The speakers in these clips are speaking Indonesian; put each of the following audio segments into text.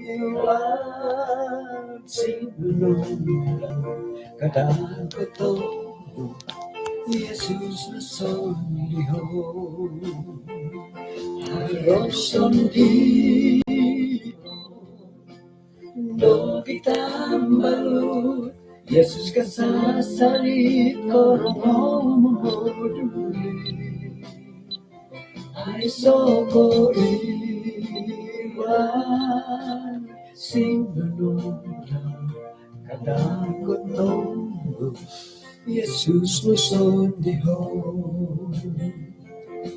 iwan sinulong kadagito Yesus na sondiho Rosondi no kita malu Yesus kasasalit korong moduli ay soko iwan sinulong kadagot tunggu Yesus mo sondiho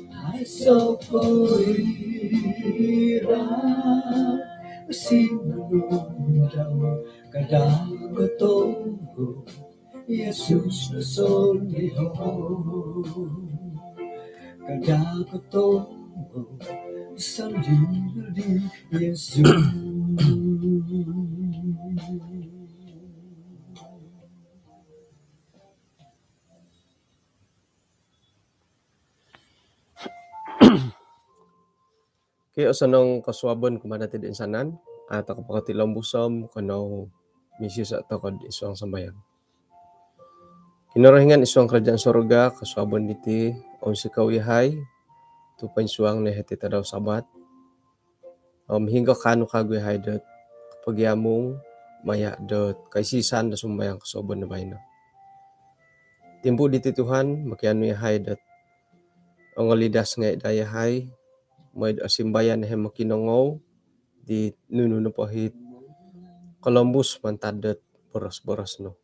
ay soko iwan sinulong kadagot tunggu Yesus mo sondiho kadagot tunggu salili Yesus. Kaya usanong kaswabon kumanati din sanan at kapakatilang busom kano misis at takod iswang sambayang. Kinarahingan iswang kerajaan sorga kaswabon diti on si kawihay tupan suang na hatita daw sabat. Hingga kano kagwihay dot pagyamong maya dot kaisisan da sumbayang kaswabon na bayno. Timpo diti Tuhan makiano yahay dot ang lidas nga idayahay may asimbayan na makinongaw di nuno pahit Columbus mantadet boros-boros no.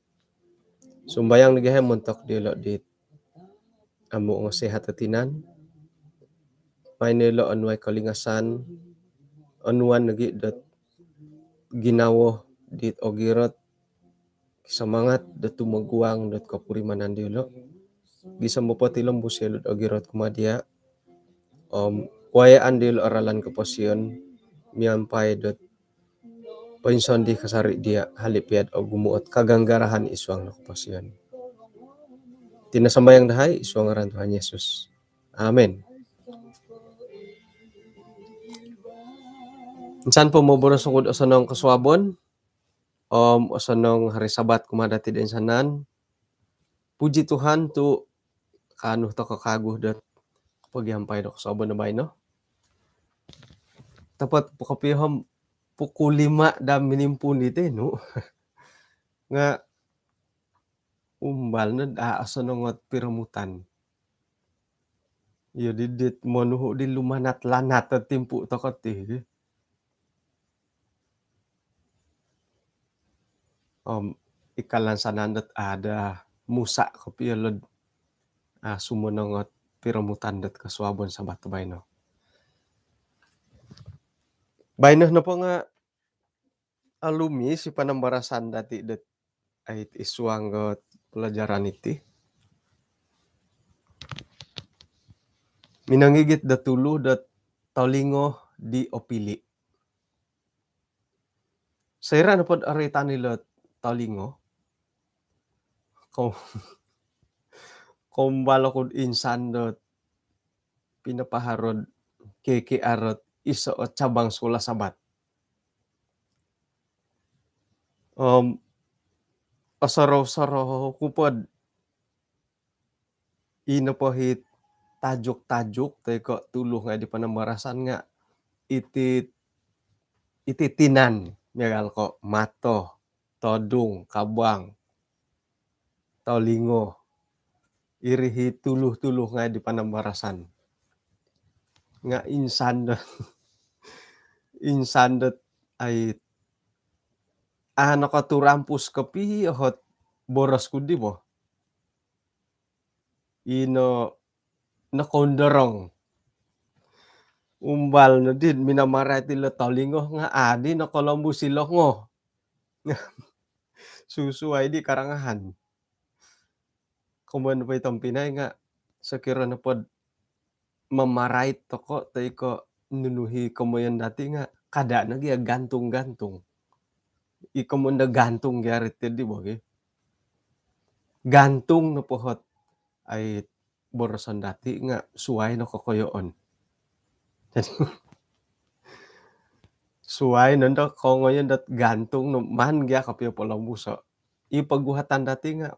Sumbayang nagahem montok dilo dit amo nga sehat atinan. May nilo anway kalingasan anuan nagi dat ginawo dit ogirot kisamangat dat tumagwang dat kapurimanan dilo. Gisa mo patilang busilod ogirot kumadia. Wayaan dilo aralan kapasyon miyampay dot painson di kasari dia halipiad o gumuot kaganggarahan iswang na kapasyon. Tinasambayang dahay iswang aran Tuhan Yesus. Amen. Insan po maburos sungkod asanong kaswabon asanong hari Sabat kumadati din sanan. Puji Tuhan tu kano to kakaguh dat pagyampay do kaswabon na bay no. Tapat pakapiham pukul 5 dan minimpun dito no. Nga umbal na asanong at piramutan. Yo didit monuho di lumanat-lanat at timpu takot eh. Ikalan sanandat ada musa kapiyalod sumunong at piramutan dat kaswabon sa batabay no. Bayno na po nga alumni si panambarasan dati dat ay iswang got pelajaran iti. Minangigit datulo dat taulingo di opili. Sayra na pod arita nila taulingo. Kung balakod insan dot pinapaharod keke arot iso at cabang sekolah Sabat. Asaraw-saraw kupod inapahit tajuk-tajuk teko tulo nga di panambarasan nga ititinan megal ko mato, todung, kabang, taulingo, irihi tuluh-tuluh nga di panambarasan. Nga insan dot ay nakaturampus kapi hot boras kundi mo. Ino nakondorong. Umbal na din minamaray tila taulingo nga adi na Columbus silok ngo. Susuay di karangahan. Kuman pa itong Pinay nga sakira na pod mamaray toko tay ko nunuhi kumayan dati nga kada nagya gantung-gantung. Ikamunda gantung garit di ba okay? Gantung na pohot ay borosan dati nga suway na kokoyoon. Suway nanda ko ngayon dat gantung no man gya kapya pala musa. Ipaguhatan dati nga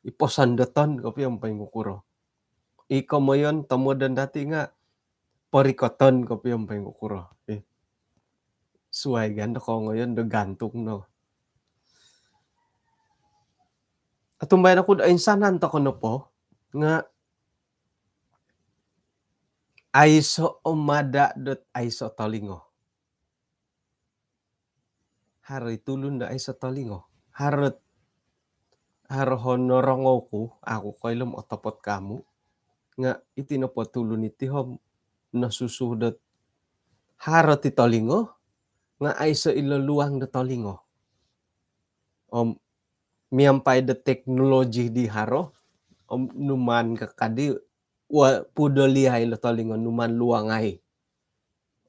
iposandaton kapya ampay ngukuro. Ikaw mo yon tamudan dati nga parikoton kapya ampay ngukuro. Suway ganda ko ngayon do gantung no. Atumbay na kud ainsanan ta kono po nga aiso umada dot aiso talingo. Hari tulun da aiso talingo. Harot honorongo ko ako kailam otopot kamu nga itinapatulon iti hom nasusudot haro ti talingo nga aiso iluluang da talingo. Miampay da teknologi di haro numan kakadi pudolihay lo talingo numan luangay.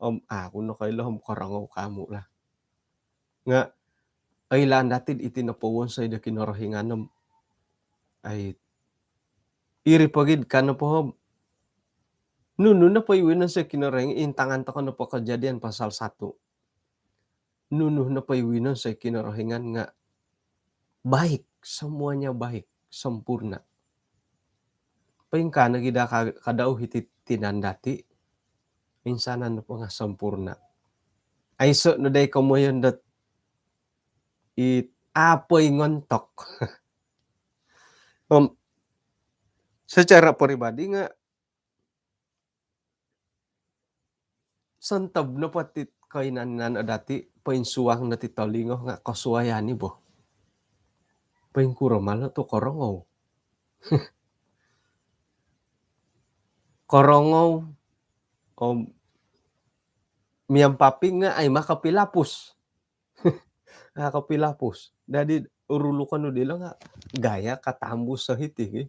Ako no kailam karangaw kamu lah. Nga ailan datin itinapawon sa ida kinarahinganom ay iri pagid kano po hom. Nuno na pa iwinan sa kinarahing intangan ta kono po kejadian pasal 1. Nuno na pa iwinan sa kinarahingan nga baik, semuanya baik, sempurna. Paingka na gida kadau hiti tinandati insanan na po nga sempurna. Aiso no day kamoyon dat apoy ngontok. Secara pribadi nga santab na pati kainan dati painsuang na ti talingo nga kasuayani bo. Paingkuro malo to korongaw. Korongaw miampaping nga ay makapilapos. Nakapilapos. Dadi urulukan no dila nga gaya katambus sa hiti.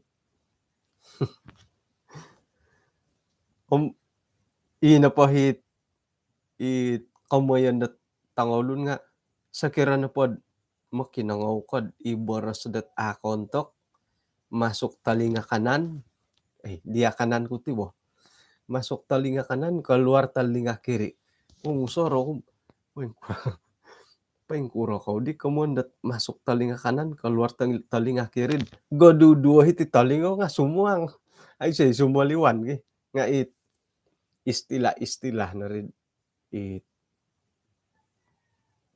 Inapahit kamoyan dat tangolun nga sakira na pod makinangaw kod iboras dat akontok masuk talinga kanan dia kanan ko tibo masuk talinga kanan keluar talinga kiri soro paingkuro kau di kamon dat masuk talinga kanan keluar talinga kiri godudua hiti talinga nga sumuang ay say sumaliwan nga istilah na rin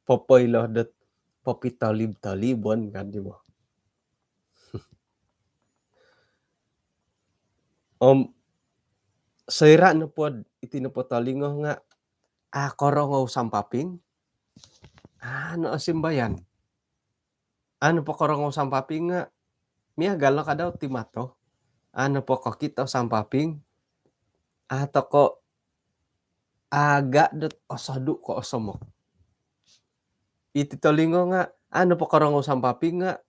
popoylo dat papitalib-talibon kan di mo. Sayra na pod itinapatalingo nga korongaw sampaping. Ano asimbayan? Ano po korongaw sampaping nga miagala ka daw timato. Ano po kakita sampaping ato ko aga dat osadu ko osomok. Iti talingo nga ano po korongaw sampaping nga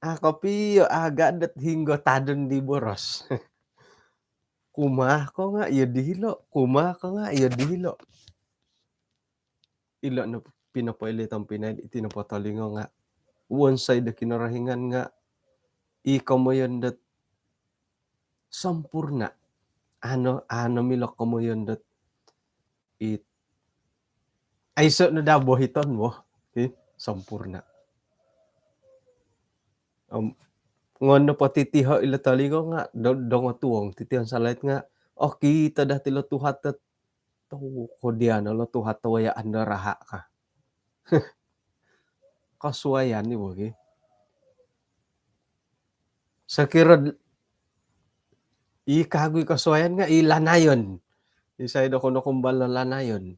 ako piyo aga dat hinggo tadon di boros. Kumah ko nga iya dihilo. Kumah ko nga iya dihilo. Ila na pinapailitang pinay itinapatalingo nga one side da kinarahingan nga ikaw mo yun dat sampurna. Ano milok ko mo yun dat aiso na dabo hiton mo. Sampurna. Ngono po titiho ila talingo nga dongo tuong titihan salayt nga kita dah tilo tuhat at kodiana lo tuhat waya anda raha ka. Kasuayan ni bogi. Sakira kagoy kasuayan nga ilanayon. Isay do kono kumbal na lanayon.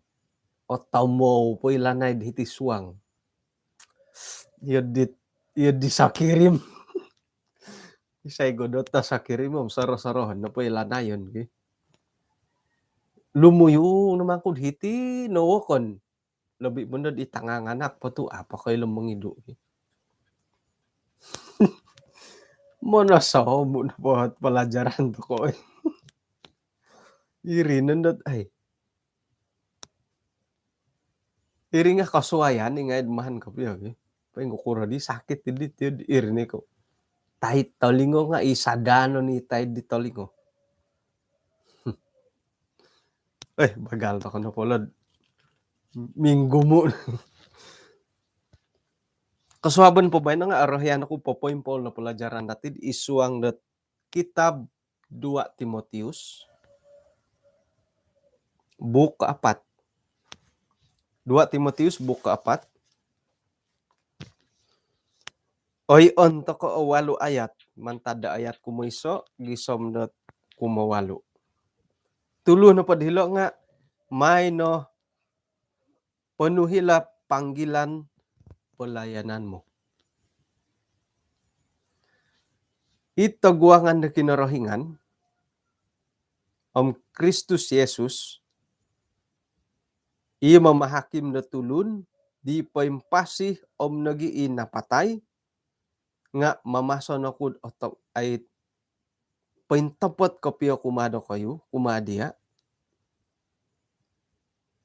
O tamo po ilanay hiti suang. Yod sakirim. Isay godot ta sakirim mo saro-sarohan na po ilanayon. Lumuyo naman kud hiti nawokon. Labi mo na itanganganak pa to apa kayo lang mangido. Mona sa mo na po at palajaran to ko. Iri nandot ay. Iri nga kasuayan nga edmahan ka piya. Paing kukura di sakit di iri ni ko. Tahit talingo nga isadano ni tahit di talingo. Bagal to ko na polod. minggu mo. Kasuaban po ba nga arahian ako po poimpol na pelajaran natin isuang dat kitab 2 Timotius buk ke-4. 2 Timotius buk ke-4. Oy on to ko 8 ayat mantada ayat kumoiso gisom dat kumawalo. Tulo na padhilo nga may no penuhila panggilan pelayanan mo. Ito guangan na kinarahingan om Kristus Yesus iya mamahakim na tulun di paimpasih om nagiin na patay nga mamaso na kud oto ay paintapot kopyo kumado kayo kumadia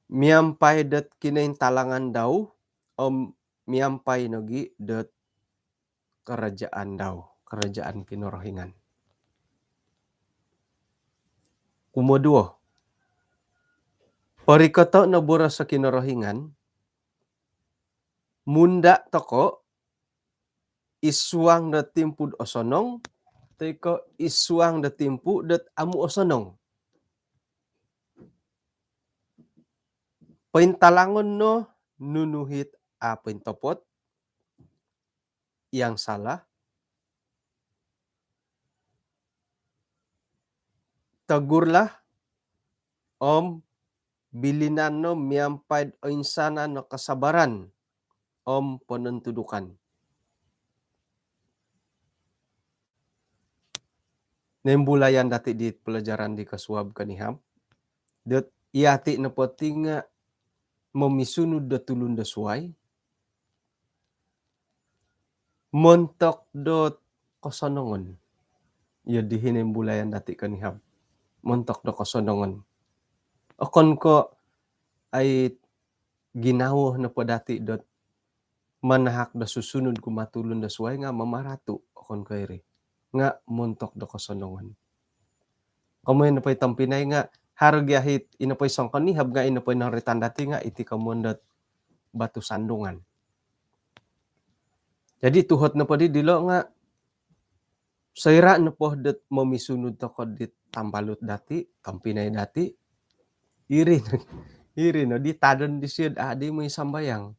miampay dat kinain talangan daw om miampay nagi dat kerajaan kinarahingan. Kumoduo parikoto na bura sa kinarahingan munda toko isuang na timpud osonong teko isuang na timpu dat amu osonong. Paintalangon no nunuhit paintopot yang salah tagurlah om bilinan no miampay o insana no kasabaran om penentudukan. Nembulayan dati di pelajaran di kasuab kaniham. Dat iati na poti nga memisunod da tulun da suway. Montok dot kosonongon. Ya di hinembulayan dati kaniham. Montok do kosonongon. Okon ko ay ginawo na po dati dot manahak da susunod kumatulun da suway nga mamaratu okon ko iri. Nga montok do kosonongon. Kamoy na pa'y tampinay nga hargyahit inapoy song kanihab nga inapoy ng retandati nga iti kamondat batu sandungan. Jadi tuhot na po di dilo nga sayra na po dat mamisunod to ko dit tambalot dati, tampinay dati. Iri no di tadon di siyod adi mo sambayang.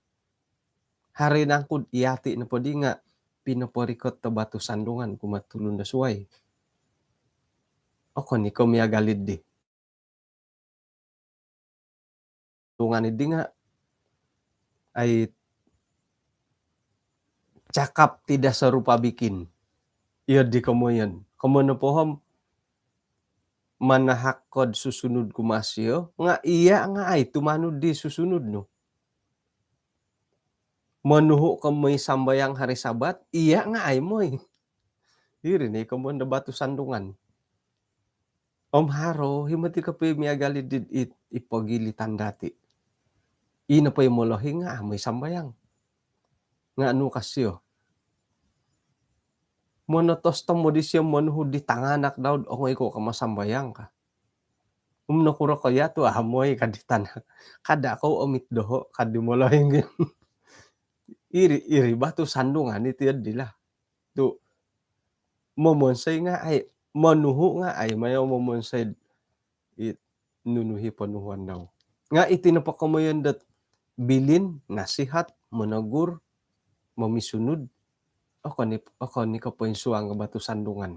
Hari nangkud iati na po di nga pinaporikot to batu sandungan kumatulun da suway. Okon ikaw miyagalid di. Tungan di nga ay cakap tidak serupa bikin. Iya di kamu yan. Kamu na pohom manahakod susunod kumasyo. Nga iya nga ay tumanud di susunod no. Manuho kamoy sambayang hari sabat. Iya nga ay moy. Iri ni kamu na batu sandungan. Om haro himati ka pa miyagali did ipagilitan dati. Ina pa imolohi nga may sambayang. Nga anu kasyo. Monotos mo di siya manuho di tanganak daw o ko kamasambayang ka. Nakura kaya to amoy kaditan. Kada ko omit doho kadimolohin. Iri batu sandungan iti adila. Tu momonsay nga ay manuho nga ay mayaw momonsay nunuhi panuhuan daw. Nga itinapakamoyan dat bilin, nasihat, managur, mamisunod. Ako ni kapoy suang batu sandungan.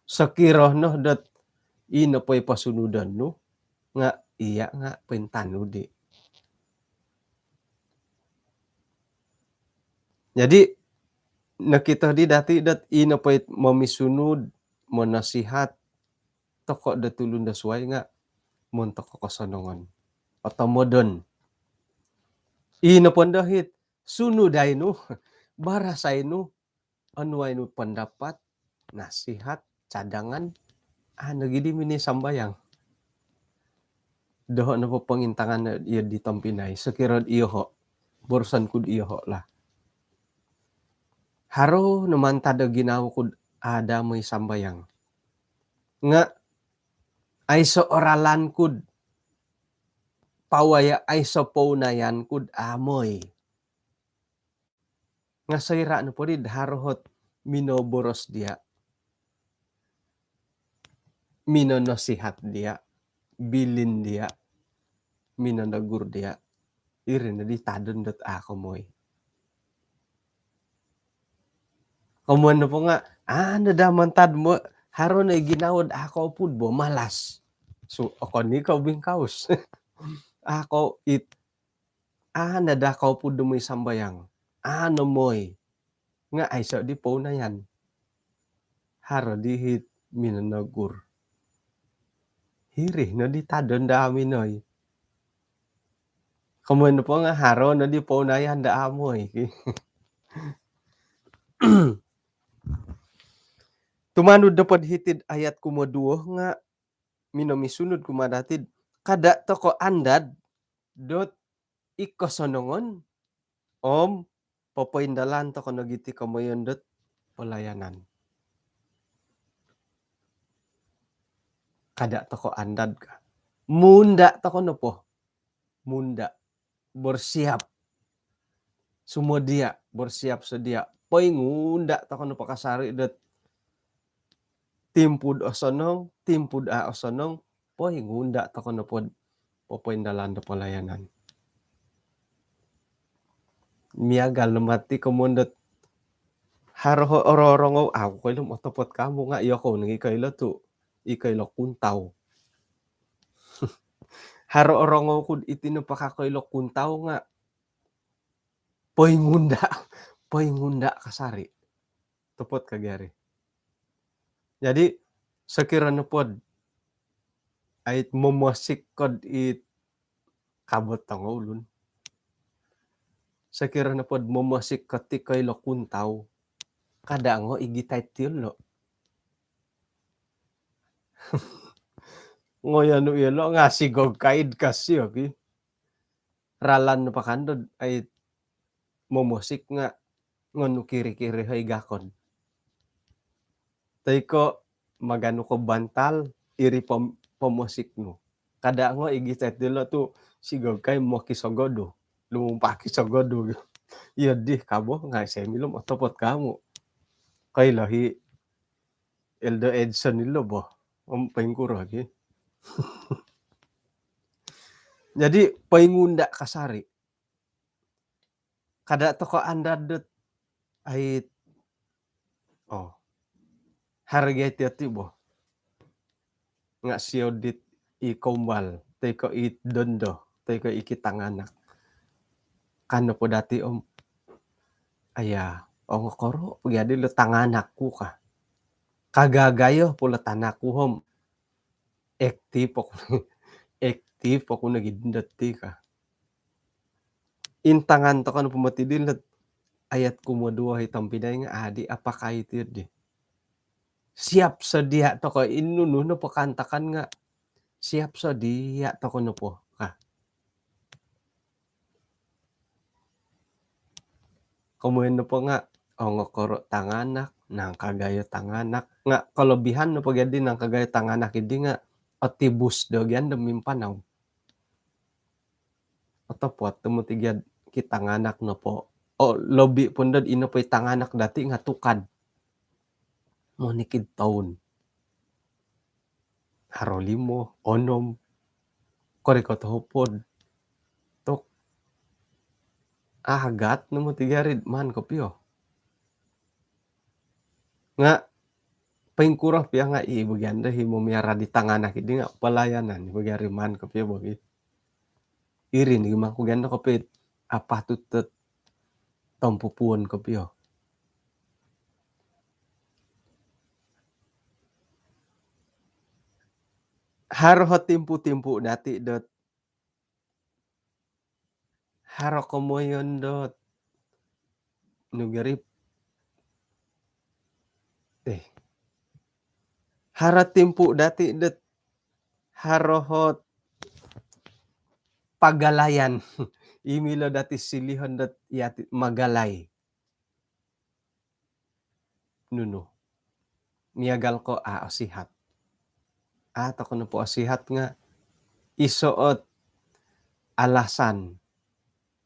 Sakiro no dat ina po'y pasunudan no nga iya nga pentano di. Jadi nakita di dati dat ina po'y mamisunod, manasihat, toko da tulun da suway nga montok ko kasanongan. Atau modon. Ina pandahit sunuday no. Barasay no, anuay no pendapat, nasihat, cadangan, nagidi mini sambayang. Doho na po pangintangan na iya di tampinay, sakirad iyo ho, borsan kud iyo ho lah. Haro naman tada ginawa kud ada may sambayang. Nga, ay so oralan kud, pawaya ay sapaw na yan kud amoy. Nga sayra no po rin harohot minoboros dia. Minonosihat dia. Bilin dia. Minonagur dia. Irin na di tadon dot ako moy. Kamuan na po nga, nadamantad mo, haro na ginawad ako po bo, malas. So, ako ni ka bingkaus. Ako nadakaw po dumoy sambayang. Ano moy. Nga ay so di po na yan. Haro di hit minanagur. Hiri no di tadon dami noy. Kamuan na po nga, haro no di po na yan da amoy. Tumanod dapat hitid ayat kumaduo nga minomisunod kumadatid kada to ko andad dot ikosonongon om papaindalan to ko nagiti kamayon dot pelayanan. Kada to ko andad ka. Munda to ko no po. Munda. Bersiap. Sumodia. Bersiap sedia. Poy ngunda to ko no pakasari dot timpud osonong, timpud a osonong, poy ngunda to ko no pod papaindalan do pelayanan. Miagal lumati kumundot haro ororongo ako kayo matapot ka mo nga iyo ko nang ikaylo to ikaylo kuntaw. Haro orongo kud itino pakakaylo kuntaw nga poy ngunda kasari. Tupot kagari. Jadi sekiranya pod ay momosik kod it kabot tang ulun. Sekiranya pod momosik kati kaylo kuntaw kadango igitay tilo. Ngoyano ilo nga sigog kaid kasi okay. Ralan no pakandod ay momosik nga ngono kiri-kiri hay gakon. Tay ko magano ko bantal iri pomosik no. Kadango igitay tilo tu sigog kay mo kisogodo. Lumumpa kisogodo. Iya di kabo nga semilom otopot kamo. Kay lahi Eldo Edson nilo bo. Paingkuro lagi. Jadi paingunda kasari. Kada to ko andadot ay harga ti bo. Nga siodit ikombal. Tay ko it dondo. Tay ko ikitanganak. Kano po dati aya ngokoro pagadi lo tanganak ko ka. Kagagayo pula tanaku hom. Active ako nagindati ka. Intangan to kan pumatidin lat ayat kumadua hitang pinay nga adi apaka ito di. Siap sedia to ko inuno no pakantakan nga siap sedia to ko no po ka. Kemudian po nga ngokoro tanganak nang kagayo tanganak nga kelebihan no pagadi nang kagayo tanganak hindi nga otibus do gyan demimpanaw. Atau po tumutigad kitanganak no po. Lobi pundad ino po tanganak dati nga tukad. Monikid taon. Harolimo, onom, korikotohopod. Tok. Agat no mo tigarid man kopyo. Nga paingkurah piya nga ibaganda himo miara di tanganak hindi nga pelayanan ibagari man kopyo bagi. Irin gimang kuganda kopit apa tutet tompupuan kopyo. Haro timpu-timpu dati dot haro komoyon dot nugarip haro timpu dati dot harohot pagalayan imilo dati silihon dot yati magalay nuno miagal ko asihat. Ako na po asihat nga isuot alasan,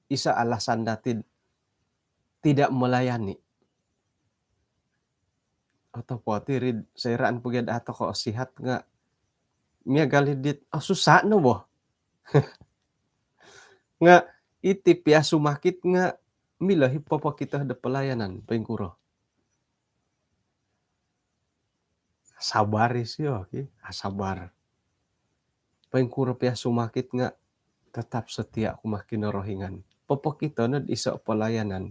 isa alasan dati tidak melayani. Atau po tirid sairaan pugad ato ko sihat nga miagalidit susah no boh. Nga itip ya sumakit nga milahi papa kita da pelayanan pengkuro. Sabar siyo, sabar. Pengkuro pia sumakit nga tetap setia kumakin rohingan. Papa kita na isa pelayanan.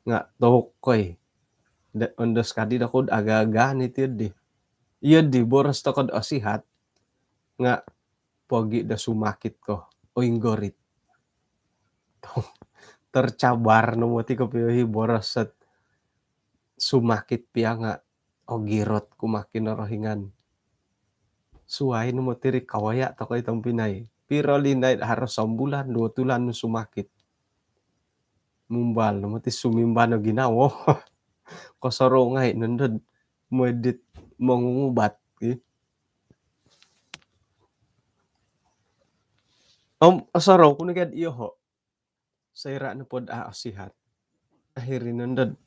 Nga tokoy. Ondos kadi dakod aga-aga ni di. Iya di boros takod asihat nga pogi da sumakit ko o inggorit. Tercabar no mo ti kapiyohi boros at sumakit pia nga o girot kumakin rohingan. Suway no mo tiri kawaya to ko itong Pinay. Pero linay harus 1 bulan, 2 bulan no sumakit. Mumbal no mo ti sumimba no ginawo. Kosorongay nandun medit mangungubat. Asaraw kung nagad iyo ho. Saira na pod asihat. Ahirin nandun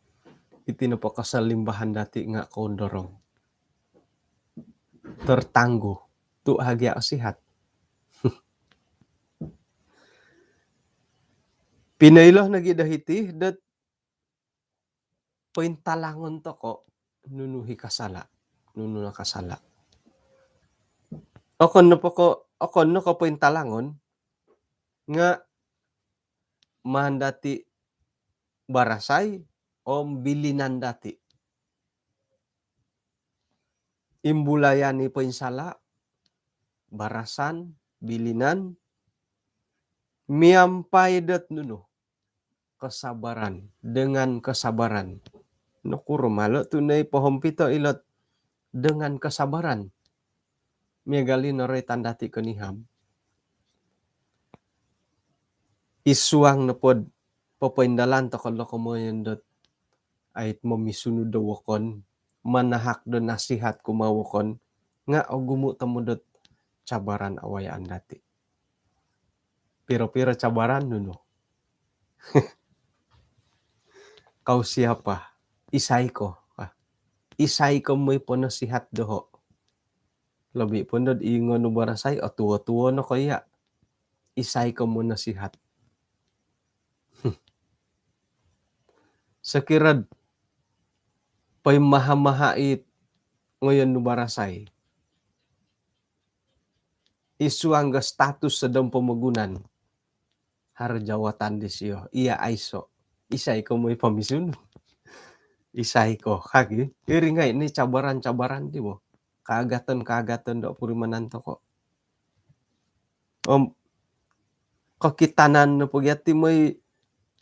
itinapakasalimbahan dati nga kondorong. Tertangguh. Tu hagya asihat. Pinailah nagidahiti dat pointalangon to ko nunuhi kasala. Nunu nakasala. Okon no ko pointalangon nga mandati barasay o bilinan dati. Imbulayani poinsala, barasan, bilinan, miampai dat nuno. Kesabaran, dengan kesabaran. Nukuro malo tunay pohompito ilot dengan kesabaran. Miagali noray tandati kaniham. Isuang na pod papaindalan to kalo kumayan dot ay mamisunod do wakon manahak do nasihat kumawakon nga o gumu tamo dot cabaran awayaan dati. Piro-piro cabaran nuno. Kau siapa? Isay ko. Isay ko mo'y ponasihat doho. Labi po na ingon no barasay o tuwa-tuwa na kaya. Isay ko mo nasihat. Sakirad pa'y mahamahait ngayon no barasay. Isuang ga status sa dang pamagunan. Harjawatan di siyo. Iya aiso. Isay ko mo'y pamisun. Isay ko. Kagi. Iringay ni cabaran-cabaran di mo. Kaagatan do purimanan to ko. Kakitanan na pagyati may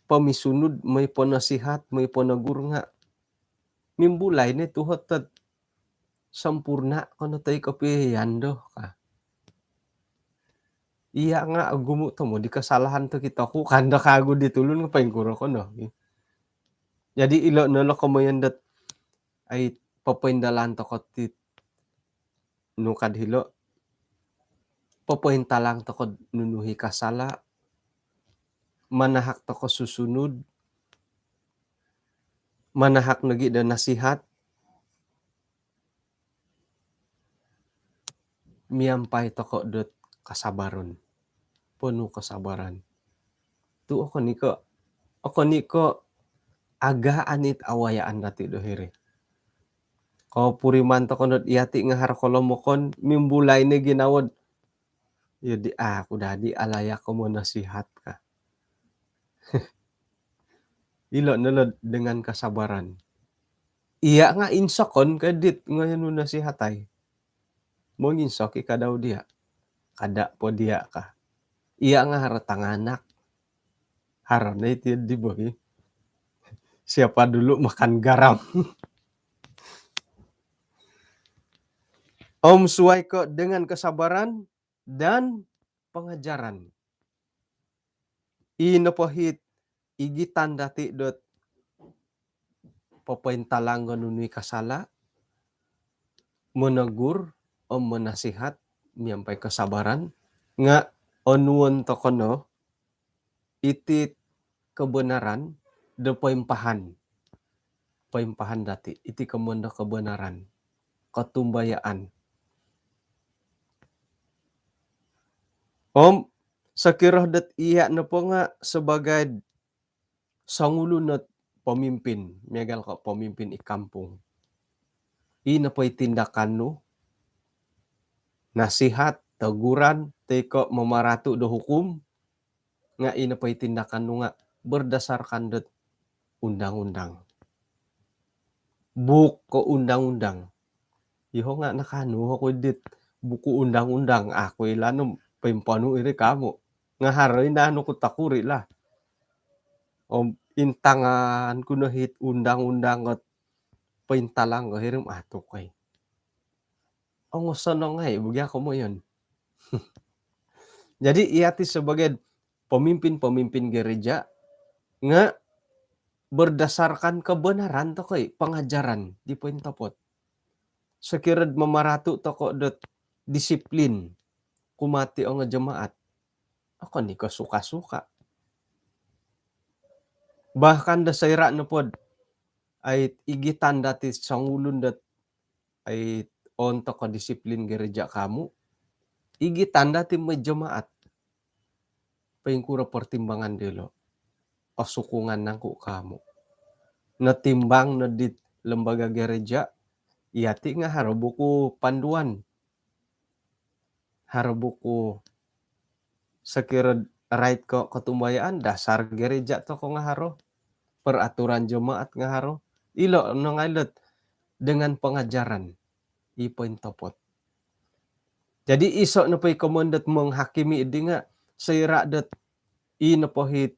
pamisunod, may panasihat, may panagur nga. Mimbulay ni tuhot at sampurna kano tayo kapihiyando ka. Iya nga gumuto mo, di kasalahan to kita ko, kanda kago ditulun nga paingkuro ko no. Jadi ilo nalo kamayandat ay papaindalan to ko tit nukad hilo. Papaintalang to ko nunuhi kasala. Manahak to ko susunod. Manahak nagi da nasihat. Miampay to ko dot kasabaron. Puno kasabaran. Tu ako niko agaan it awayaan dati dohiri. Kau puriman to konot iyati nga harakolomokon mimbulay ni ginawad. Yudi ako dadi alaya ko mo nasihat ka. Ilo nalod dengan kasabaran. Iya nga insokon kadit ngayon mo nasihatay. Mong insok ika daw dia. Kada po dia ka. Iya nga haratang anak. Haram na iti di ba? Siapa dulu makan garam. Suway ko dengan kesabaran dan pengajaran. Inapahit igitan dati dot papaintalangan nunui kasala. Menegur o menasihat. Miampai kesabaran. Nga onuon to kono iti kebenaran de paimpahan dati iti kemonda kebenaran ketumbayaan. Om sakiroh det iya na po nga sebagai sangulo na pemimpin, megal ko pemimpin i kampung. Ina po tindakan no, nasihat, teguran, teko memaratu do hukum, nga ina po tindakan no nga berdasarkan det undang-undang. Buku undang-undang. Iho nga nakano ako dit buku undang-undang. Ako ilanong paimpanu iri kamo. Nga haroy na ano ko takuri lah. O intangan ko na hit undang-undang at paintalang ko hirim ato kay. Ang usan na nga bugya ko mo yun. Jadi iati sebagai pemimpin-pemimpin gereja nga berdasarkan kebenaran to kay pengajaran di poin topot. Sekirad memaratu to ko dot disiplin kumati o nga jemaat. Ako ni ko suka-suka. Bahkan da sayra na pod ay igitan dati sangulun dat ay onto ko disiplin gereja kamu. Igitan dati may jemaat. Paingkura pertimbangan dilo. O sukungan nangku kamu. Natimbang na di lembaga gereja. Iati nga harabuku panduan. Harabuku sekirad right ko ketumbayaan dasar gereja to ko nga haro. Peraturan jemaat nga haro. Ilo nangailat dengan pengajaran. Ipoin topot. Jadi isok na pa'y komandat menghakimi idi nga sayra dat inapohit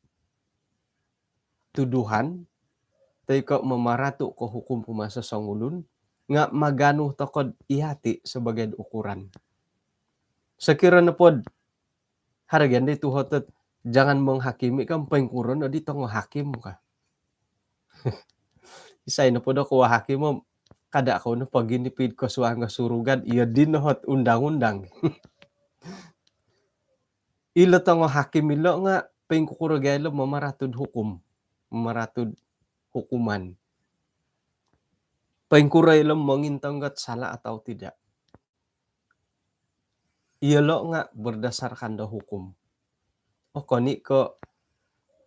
tuduhan tay ko memaratu ko hukum pumasa sangulun nga maganuh tokod ihati sebagai ukuran. Sekira na pod haragyan di tuhotot jangan menghakimi kam pengkuron adi tong hakim ka. Isay na pod ako hakim mo kada ko na paginipid ko suanga surugan iya dinhot undang-undang. Ilo tong hakim ilo nga pengkuragelo mamaratud hukum, mamaratud hukuman. Pengkuray lo mengintanggat salah atau tidak. Iya lo nga berdasarkan do hukum. O koni ko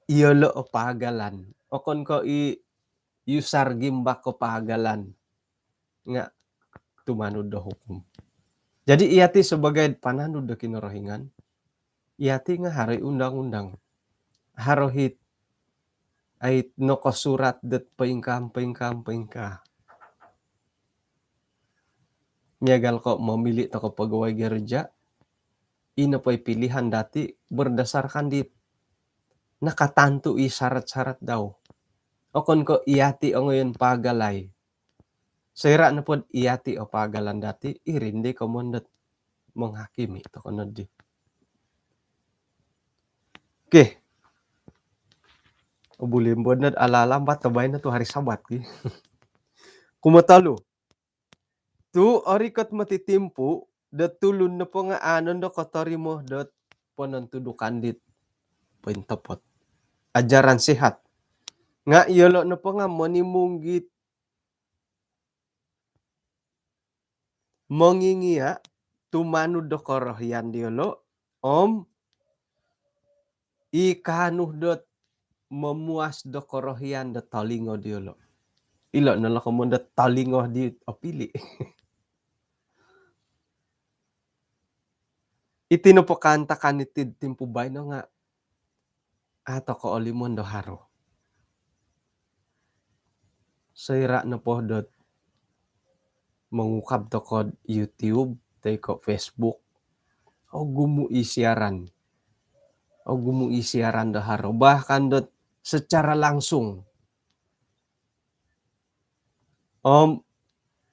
iya lo o pagalan. O kon ko yusar gimbak ko pagalan. Nga tumanud do hukum. Jadi iati sebagai pananud do kinorohingan. Iati nga hari undang-undang. Harohit ay noko surat dat paingkam. Miagal ko memilih toko pegawai gereja. Ina po'y pilihan dati berdasarkan di nakatantu syarat-syarat daw. O kon ko iati o ngayon pagalay. Sayra na pod iati o pagalan dati irindi ko mondat menghakimi to kono di. Oke. Boleh bondat ala-ala bat tabay na to hari Sabat ki. Kumatalo. Tu orikot matitimpu datulun na po nga anon do kotori mo dot ponantudukan dit pointopot. Ajaran sehat. Nga iyolo na po nga manimunggit mengingia tumanud do korohyan diolo om ikanuh dot memuas do korohyan do talingo diolo. Ilo nala komunda talingo di opili. Itinupokanta kanitid timpubay no nga ato ko olimon do haro. Sayra na po dot mengukap to ko YouTube, tay ko Facebook, o gumu isiaran do haro. Bahkan dot secara langsung.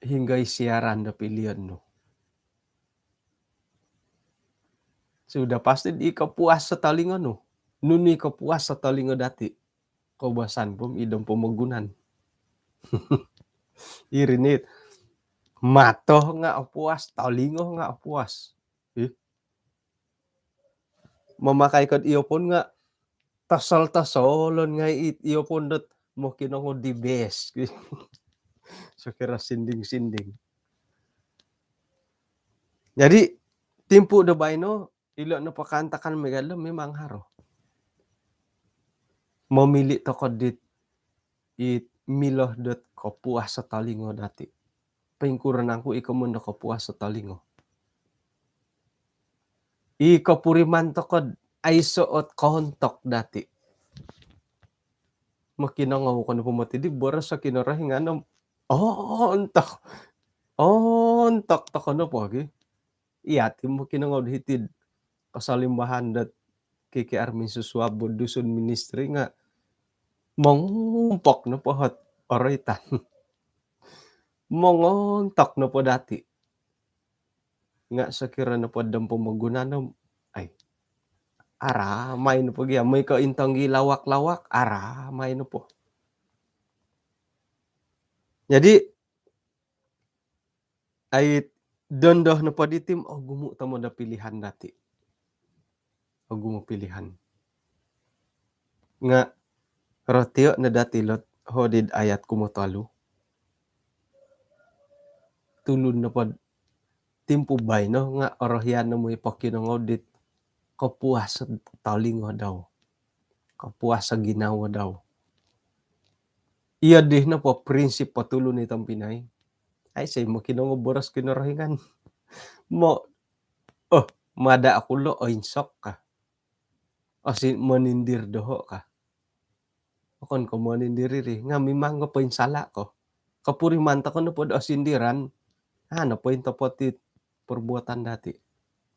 Hingga isiaran do pilihan no. Sudah pasti di kapuas sa talingo no. Nuni kapuas sa talingo dati. Kaubasan pum idong pemagunan. Irinit. Matoh nga apuas, talingo nga apuas. mamakai kad earphone nga tasal-tasolon nga earphone dat mo kinangod di best. So kira sinding-sinding. Jadi timpu da bayno ilo na pakantakan megalo memang haro. Memili tokod dit it miloh dot ko puas sa talingo dati. Pingkuran angku ikamundo ko puas sa talingo. Iko puriman tokod ay suot kontok dati. Makinangaw ko na pumati di boras sa kinarahingan ng ontok. Ontok to ko na po agi. Iyati mo kinangaw hitid kasalimbahan dat kiki Armin Suswabo dusun ministry nga mongumpok na po hot oritan. Mongontok na po dati. Nga sa kira na po dampo magunanam ay aramay na po gaya. May kaintang gilawak-lawak, aramay na po. Jadi, ay dondoh na po ditim, o gumuta mo na pilihan dati. O gumupilihan. Nga, rotio na dati lot, hodid ayat kumutalu. Tulun na po, timpubay no, nga orohyan na mo ipakinangodit, kapuas sa talingo daw. Kapuas sa ginawa daw. Iya dih na po prinsip patulo nitong Pinay. Ay say mo kinungo boras kinarahingan. Mo mada ako lo o insok ka. O si manindir doho ka. Akon ko manindiri nga mimanggo po insala ko. Kapuri manta ko na po o sindiran. Ano po yung tapotit perbuatan dati.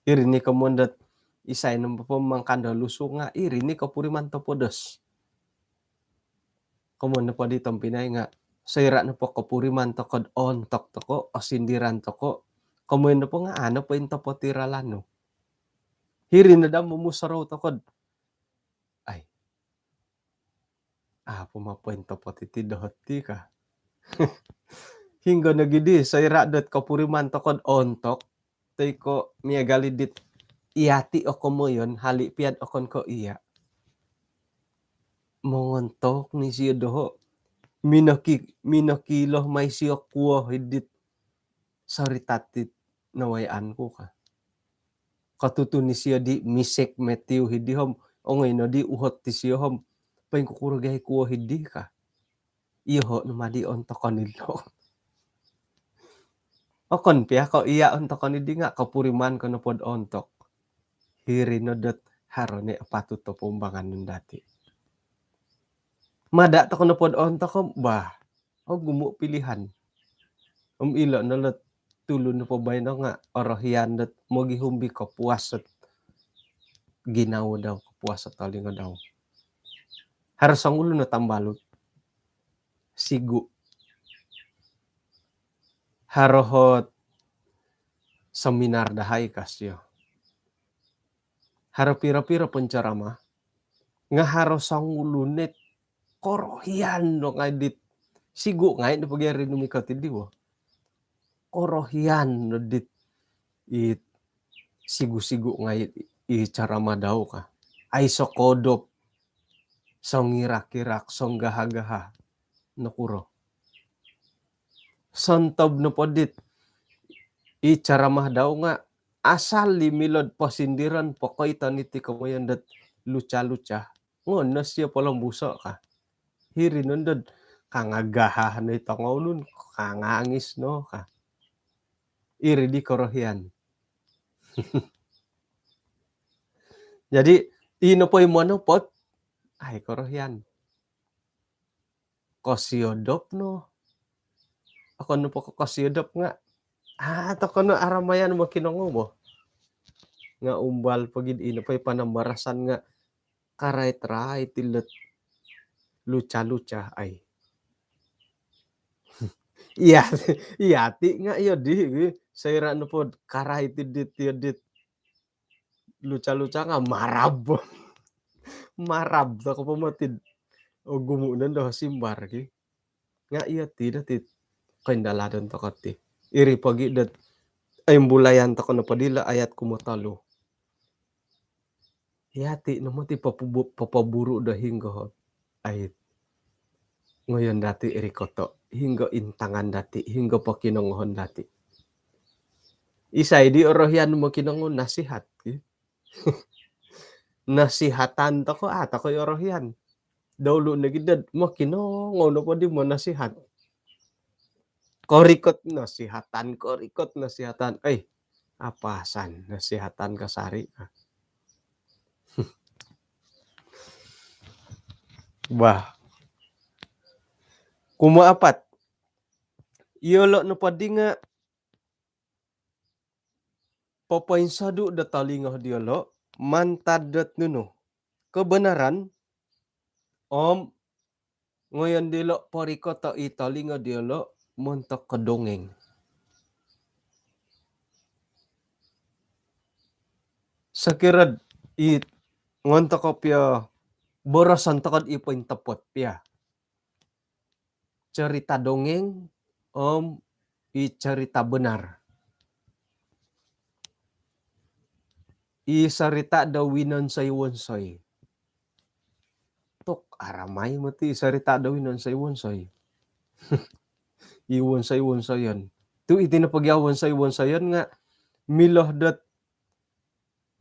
Iri ni kamundat isay ng pamangkanda luso nga. Iri ni kapuri manta po dos. Kamun na po ditong Pinay nga. Sayra na po kapuriman to kod ontok to ko o sindiran to ko. Kamun na po nga ano po yung tapotiralan no. Hiri na daw mumusaraw to kod. Ay. Pumapo yung tapotiti dohoti ka. Hingga nagidi sayra dat kapuriman to kod ontok. Tay ko miya galidit iyati o ko mo yun. Halipiad o kon ko iya. Mongontok ni siya doho. Minakilo may siya kuwa hidit saritatit nawayan ko ka. Katuto ni siya di misek metiw hidi hom. O ngayon na di uhot ti siya hom. Paing kukuragay kuwa hidi ka. Iyo namadi onto kanilo. O kon piya ko iya onto kanidi nga kapuriman ko na pod ontok. Hiri no dot haro ni apatuto pumbangan nun dati. Mada to ko na pod ontok ko bah. O gumu pilihan. Ilo na lot tulo na po ba yun nga orohyan dat magihumbi ko puwas at ginawa daw puwas at talinga daw. Harus ang ulo na tambalot. Sigu. Harohot seminar dahay kasyo. Haro pira-pira pencerama. Nga harus ang ulo net korohyan no nga dit. Sigu nga ito pagyari numikat hindi wo. Korohyan no dit it sigu-sigu nga icarama daw ka. Ay sokodop. Song irak-irak, song gaha-gaha. Nakuro. Sontob no podit. Icaramah daw nga. Asal limilod pasindiran pokoy taniti kamayan dat lucha-lucha. Ngon na siya palang buso ka. Hiri nundod. Kangagaha na itangaw nun. Kangangis no ka. Iri di korohian. Jadi, ino po yung monopot. Ay, korohian. Kosiodop no. Ako no po kosiodop nga. Ito ko no aramayan mo kinongo mo. Nga umbal pagid ino pa yung panambarasan nga. Karay-tray tilat. Lucha-lucha ay. Iyati nga iyo di. Sayra no po karay tidit. Lucha-lucha nga marab. Marab ta ko pamatid. O gumunan daw simbar ki. Nga iya tidak kaindaladon to kati. Iri pagi dat ay bulayan to ko na padila ayat kumutalo. Yati no mo ti papaburo da hinggo ay ngayon dati irikoto hinggo intangan dati hinggo pa kinongohon dati. Isay di orohyan mo kinongon nasihat. Nasihatan to ko ata ko orohyan. Dawlo na gidad mo kinongon no po di mo nasihat. Korikot nasihatan. Ay, apasan nasihatan kasari. Bah. Kumaapat. Yolo no padi nga papainsadu da talingah diolo mantadat nuno. Kebenaran om ngayon dilo porikoto italinga diolo montok kedongeng. Sakirad it ngontok ko pia borosan tokod ipoin tepot pia. Cerita dongeng om i cerita benar. I cerita da winonsay wonsay. Tok aramay mo ti cerita da winonsay wonsay. I wonsay-wonsayan. Tu iti na pagyaw-wonsay-wonsayan nga miloh dat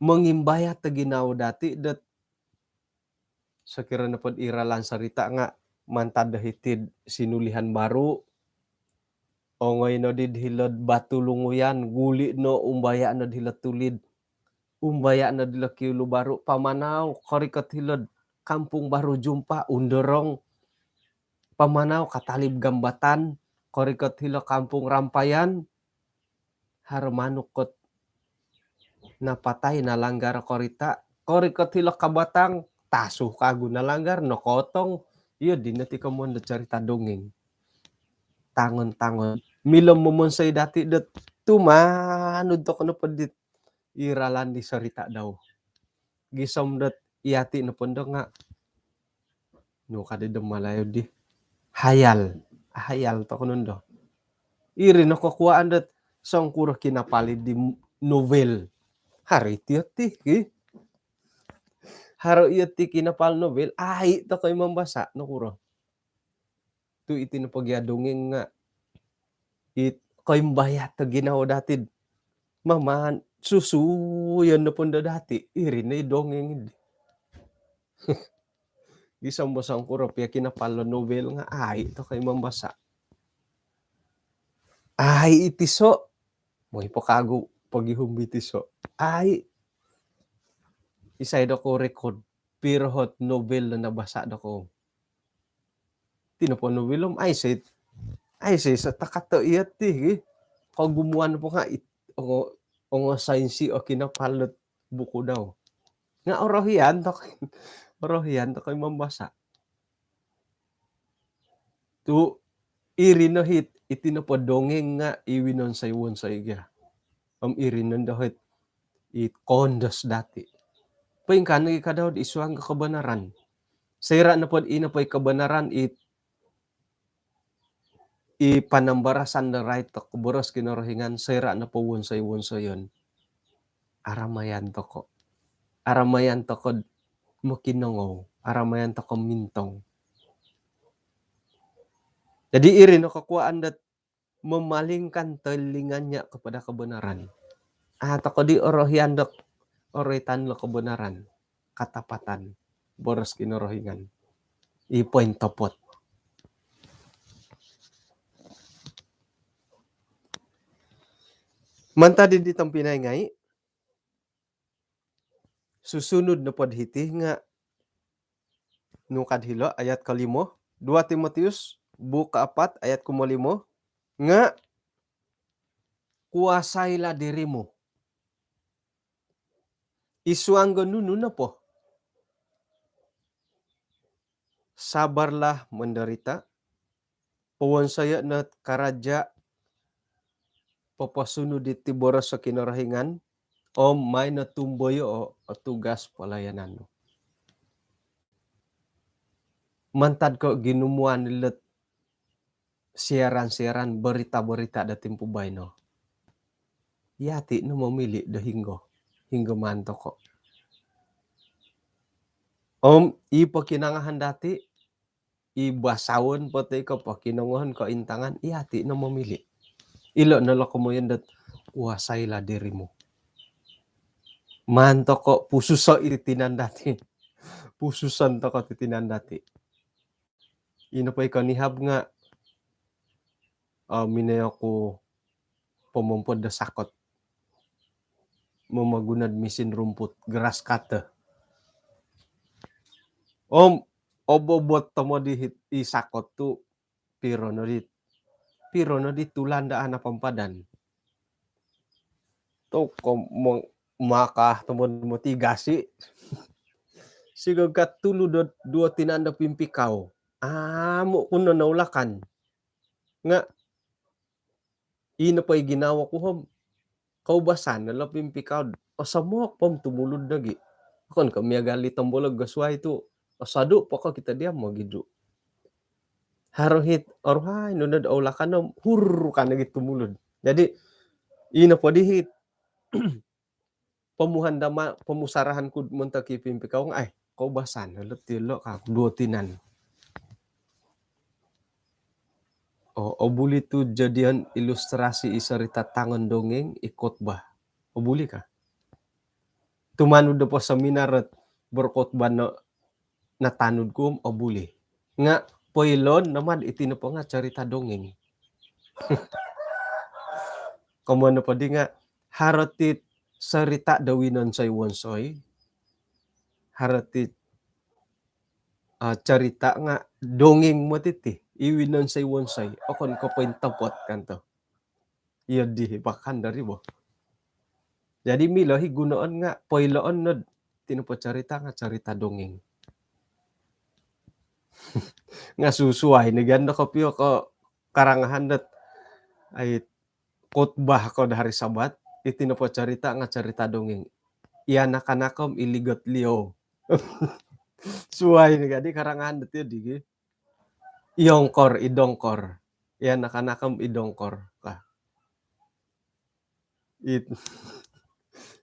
mangimbaya ta ginaw dati dat sakira na pod iralan sarita nga mantad hitid sinulihan baru o ngay no did hilad batulunguyan guli no umbaya na hilad tulid umbaya na dila kiulo baru pamanaw korikat hilad kampung baru jumpa underong pamanaw katalib gambatan korikat hila kampung rampayan harmanukot napatay nalanggar korita korikat hila kabatang tasuh kagu nalanggar no kotong iya di nati kamon da cerita dongeng tangon-tangon milom momonsay dati det tumanod to kono pedit iralan di cerita daw gisom det iati no pondo nga no kadedem malayo di hayal to kono do iri no kukuaan det songkuro kinapali di novel hari tiati haro iati kinapal novel ai to koy mambasa no kuro tu iti no pagya dongeng nga it koy mbayat ta ginaw datid maman susuyan na punda dati iri na dongeng isang basang kuro pia kinapalo novel nga ay to kay mambasa ay itiso mo ipakago pagihumbitiso ay isay do ko record pero hot novel na nabasa do ko tinapo novelom ay say sa takato iyati kung gumuan po nga o sainsi o kinapalot buko daw nga orohian to kay mambasa tu iri no hit itinapo dongeng nga iwinon say wonsay gya iri non dahit it kondos dati paingkan nga daw isuang kabenaran sira na pod ina pay kabenaran ipanambarasan na right to kuboros kinorohingan sira na po wonsay-wonsayon aramayan to ko makinongaw aramayan to ko mintong jadi iri no kakuaan dat memalingkan telingannya kepada kebenaran to ko di orohian dok oritan lo kebenaran katapatan boros kinorohingan ipoin topot manta din ditong pinay susunod na pod hiti nga nukad hilo ayat kalimo 2 Timoteus buka 4 ayat kumolimo nga kuasailah dirimu isuang ganunu na po sabarlah menderita pawansaya na karaja papasunod iti boros sa kinarahingan o may natumboyo o tugas palayanan. Mantad ko ginumuan nilat siaran-siaran berita-berita dating pubay no. Yati no mamili da hinggo manto ko. Ipakinangahan dati, ibasawon pati ko pakinanguhan ko intangan, ihati na mamili. Ilo na lako mo yan dat kuasay la diri mo. Manto ko pususo itinan dati. Pususan to ko titinan dati. Ino pa ikaw nihab nga minayo ko pamumpod da sakot. Mamagunad misin rumput, grass cutter. Obobot to mo di isakot tu piro no di tulanda ana pampadan. To ko maka tumon mo tigasi. Sigag katuludot dua tinanda pimpikaw. Amo kuno naulakan. Nga ino pa ginawa ko hom. Kaubasan na lapimpikaw. Asamok pam tumulod nagi. Akon kami agali tambolag gasway tu. Asado pa ka kita diam mo gidu. Harohit orhay nunod aulakan no hurru ka nagi tumulod. Jadi ino pa dihit. Pamusarahan ko munta kipimpikaw nga ay kaubasan na tilo ka dua tinan. Obuli tu jadian ilustrasi isarita tangan dongeng ikot bah. Obuli ka. Tumanud po sa minaret berkotbah na tanud ko obuli. Nga poilon naman itino po nga cerita dongeng. Kamano pa di nga haratit sarita dawinon say wonsoy. Haratit cerita nga dongeng mo titi. Iwinon say wonsoy. Okon ko po yung tapot kanto. Iyo di bakan dari mo. Jadi milo higunoon nga poiloon no tinupo cerita nga cerita dongeng. Nga susuay naganda ko piyo ko karangahan dat ay khotbah ko dari sabat itinupo cerita nga cerita dongeng. Iya nakanakom iligot liyo. Suay ni gadi karangahan dat di. Iyongkor idongkor. Iya nakanakom idongkor ka.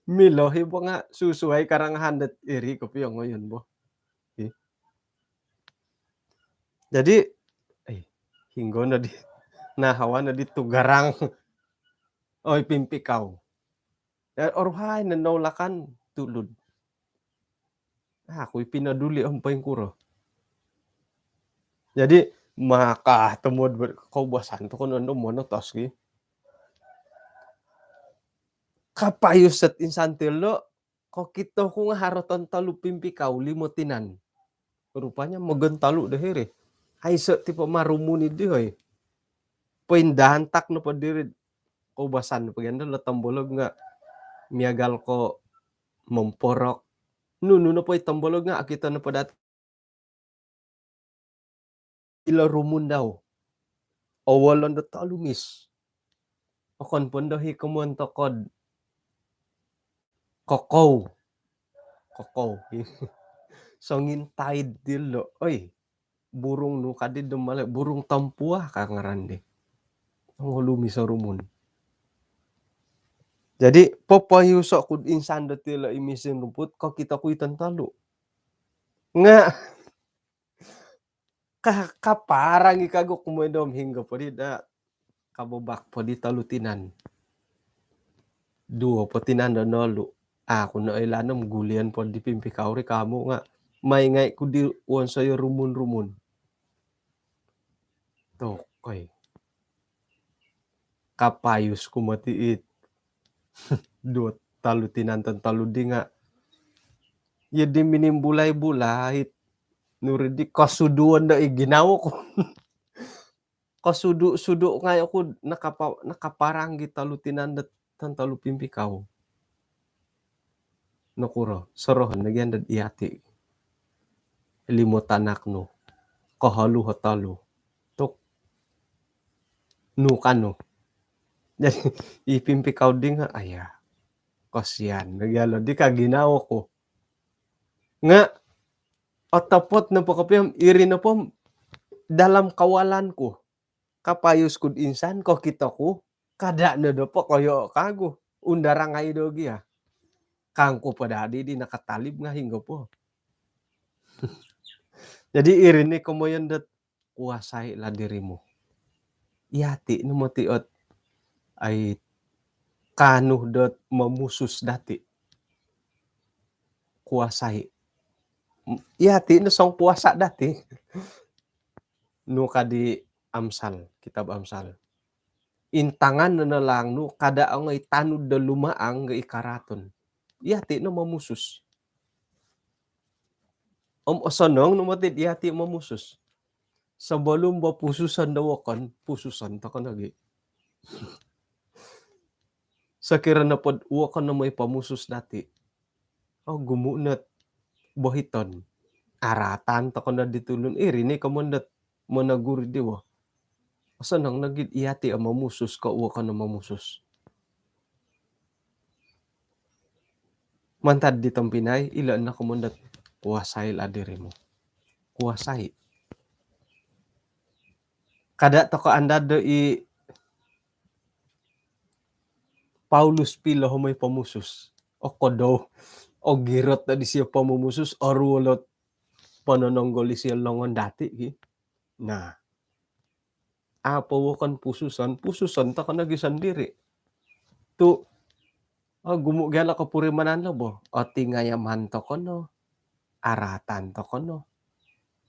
Milo hibo nga susuay karangahan dat iri ko piyo ngayon bo. Jadi hinggo na di nahawa na di tugarang oy pimpikaw. Orhay nanawlakan tulud. Ako'y pinaduli ang pangkuro. Jadi maka tumod kaubasan to kuno mo no toski. Kapayos at insantilo ko kito ko nga haroton talu pimpikaw limotinan. Rupanya magantalo dahiri. Ay sa tipo marumuni di hoy. Poindahan tak no pa diri kaubasan no paganda latambolog nga miagal ko memporok. Nuno po itambolog nga akita na pa dati. Ila rumun daw. Awalon da talumis. Akon pondo hikumonto kod. Kokow. Songin tide dilo. Oy. Burung nuka di dumala. Burung tampua ka ngarandi. Ang hulumi sa rumun. Jadi popayuso kud insan datila imisin rumput ko kita ko itantalo. Nga kaparang ikago kumedom hingga po di da kabobak po di talutinan. Duo po tinanda nolo. Ako na ilanom gulian po di pimpikaw ri kamo nga. May ngay ko di uwan sa'yo rumun-rumun. Tokoy. Kapayos kumatiit. Duo talutinan tan taludi nga. Yadi minimbulay-bulay. Nuridi kasuduan da ginawa ko. Kasudu nga ako nakaparanggi talutinan da tan talupimpikaw. Nakuro, sorohan nagyan da iati. Limotanak no. Kahalu hatalo. Tok. Nukano. Jadi ipimpikaw din nga aya. Kasyan. Nagyalo di ka ginawa ko. Nga otapot na po kapiyam iri na po dalam kawalan ko. Kapayos kud insan ko kita ko. Kada na do po kayo kago. Undarang ay dogi Kangko pa dadi di nakatalib nga hingga po. Jadi irini komo yan dat kuasai la dirimu. Iyati no mo tiot ay kanuh dat mamusus dati. Kuasai. Iyati no song puasa dati. No kadi Amsal, kitab Amsal. Intangan na lang no kada ang ay tanud da lumaang nga ikaraton. Iyati no mamusus. Osanong no matid iyati mamusus. Sebelum ba pususan dawakan, pususan ta kanagi. Sakira na pod wakan na may pamusus dati. Gumunat bohiton. Aratan ta kana ditulon irini kamondat managuri diwa. Asanang nagid iyati ang mamusus ka wakan na mamusus. Mantad ditong Pinay, ilan na kamondat kuasay la dirimu. Kuasay. Kada to ka anda do i Paulus pila humay pamusus. O kodo. O girot na di siya pamumusus. O ruwalot panononggoli siya longon dati. Nah. Apawakan pususan. Pususan ta ka nagisan diri. Tu. Gumugala ka purimanan labo. O tingayaman to ko no. Aratan to ko no.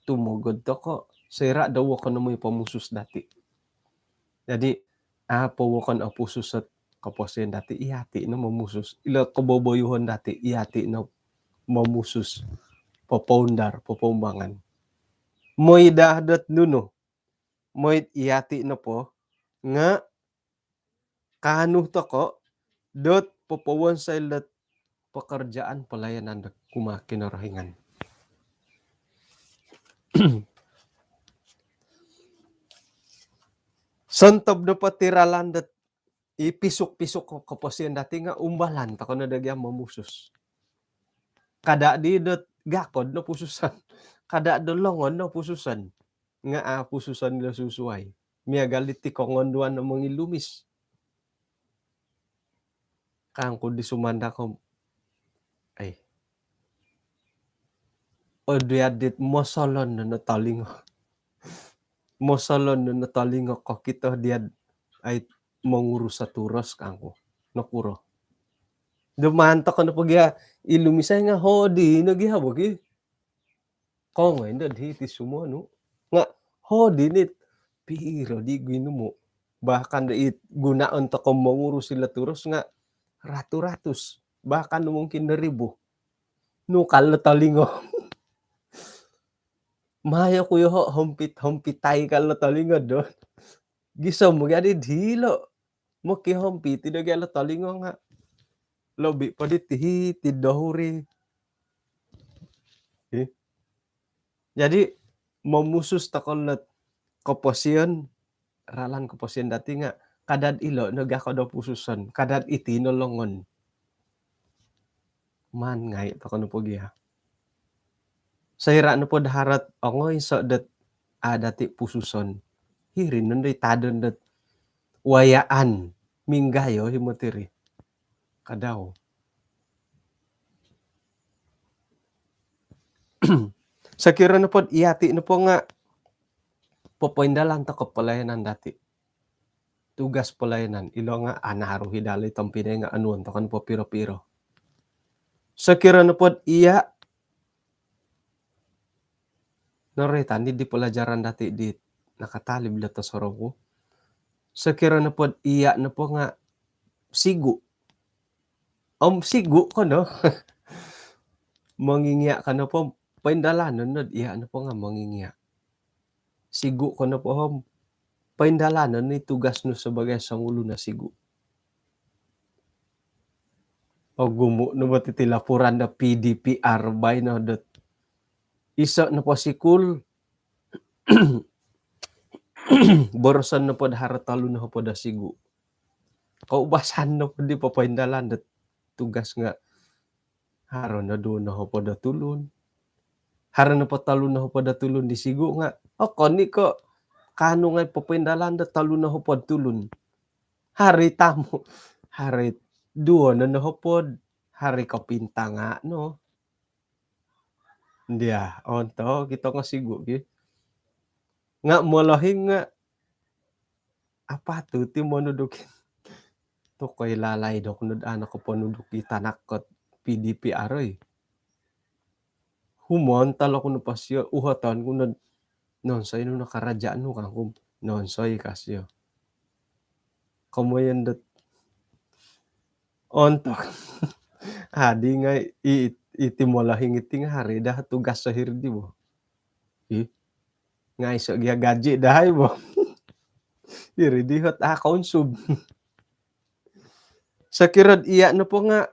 Tumugod to ko. Sira daw ko na may pamusus dati. Jadi, pawakan ang pusus at kaposyan dati, iyati na mamusus. Ila kaboboyuhan dati, iyati na mamusus. Papaundar, papambangan. Mo'y dahdat nuno. Mo'y iyati na po, nga, kanuh to ko, dot papawan sa ilat pekerjaan pelayanan kumakin rahingan. Santob na patiralan dat ipisok-pisok ko kaposyan dati nga umbalan ta na dagyan mamusus. Kada di dat gakod na pususan. Kada dolongon na pususan. Nga pususan nila susuway. Miya galit ti kongonduan na mga ilumis. Kang ko di sumanda ko ay. O diadit mosalon na natalingo. Mosalon na natalingo ko kita diad ay mangurus sa turos kangko. Nakuro. Dumanta ko na pagya ilumisay nga hodi nagihabog eh. Ko nga hindi hiti sumo no. Nga hodi nit piro di gino mo. Bahkan it gunaon ta ko mangurus sila turos nga ratu-ratus. Bahkan mungkin 1,000. No kalatalingo. Maya ko yo humpit-humpitay kalatalingo do. Gisa mo gadi dilo. Mo ki humpit tidak kalatalingo nga. Lobi pa di tidahuri. Jadi mamusus takolat kaposyon ralan kaposyon dati nga kadad ilo nagakado pususan kadad iti nolongon. Man ngay takon po giha. Sayra no po daharat ongoy so dat dati pususon. Hirin nun day tadon dat wayaan minggayo himotiri. Kadaw. Sakira na po, iyati na po nga, popoindalan ta ko palayanan dati. Tugas palayanan. Ilo nga, anaro hidali itong pinay nga anuan, ta kan po piro-piro. Sakira na po, iya, narita, hindi pelajaran dati di nakatalib lato sa rogo. Sakira na po, iya na po nga, sigu. Sigu ko no. Mangingya ka na po, paindalanan na, iya na po nga mangingya. Sigu ko na po, paindalanan ni tugas no sebagai sangulo na sigu. Gumu no matiti laporan na PDPR by na dat isa na po sikul borosan na po haratalo na po da sigu. Kaubasan na po di pa paindalan dat tugas nga haro na doon na po da tulun. Haro na po talo na po da tulun di sigu nga. Kani ko kano nga papaindalan dat talo na po tulun. Hari tamo. Hari duo na nahopod, hari kapinta nga, no? Dia, onto kita nga sigo gi. Nga molahing nga apa tu ti monudukin to koy lalay dok nud anak ko panuduk itanakot PDP aroy. Humon talo ko no pasyo uhatan ko na nonsay no nakarajaan no kang kum nonsay kasyo. Kamoyan dat ontok. Adi nga iti molahing iting hari dah tugas sa hirdi mo. Nga iso gya gaji dahay mo. Hirdi hot konsub. Sa kirad iya na po nga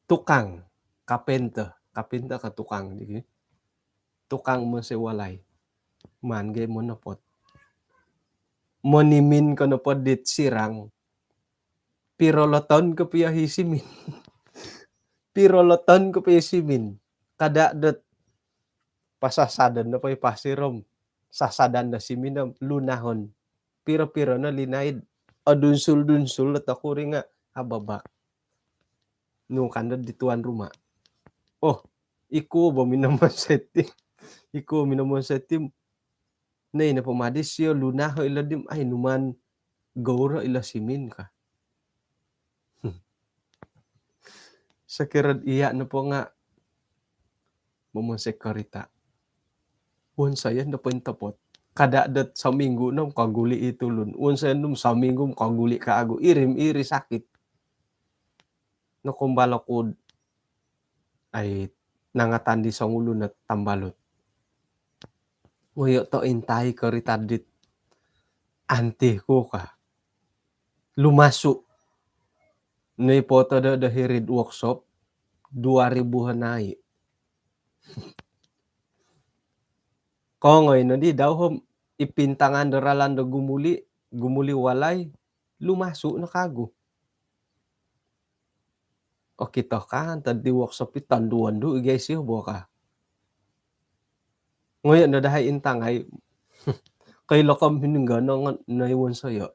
tukang kapenta ka tukang di tukang mo si walay man gay mo na pot monimin ko na po dit sirang piroloton ko piya hisimin piroloton ko piya hisimin kada dat pasasadan na po pasirom sasadan na simin lunahon piro na linaid adunsul at ako rin nga ababa nung kanad di tuan rumah. Oh, iku ba minaman setting. Iku minaman setting. Nay na pumadis yo lunaho ila dim ay numan gawra ila simin ka. Sa kirad iya na po nga mamang sekurita. Unsayan na po tapot. Kada dat sa minggu nam kaguli itulun. Unsayan num sa minggu kaguli kaago. Irim-iri sakit. No kumbalakod ay nangatandi sa ulo na tambalot. Ngayon to intay ko ritadit ante ko ka. Lumaso. Nay poto da hirid workshop 2,000 hanay. Kongoy no di daw hom ipintangan daralan da gumuli walay lumaso na kago. O kita kan tadi workshop itanduan do guys yo boka. Ngayon na dahay intangay kay lokam hinungga nang naiwan sayo.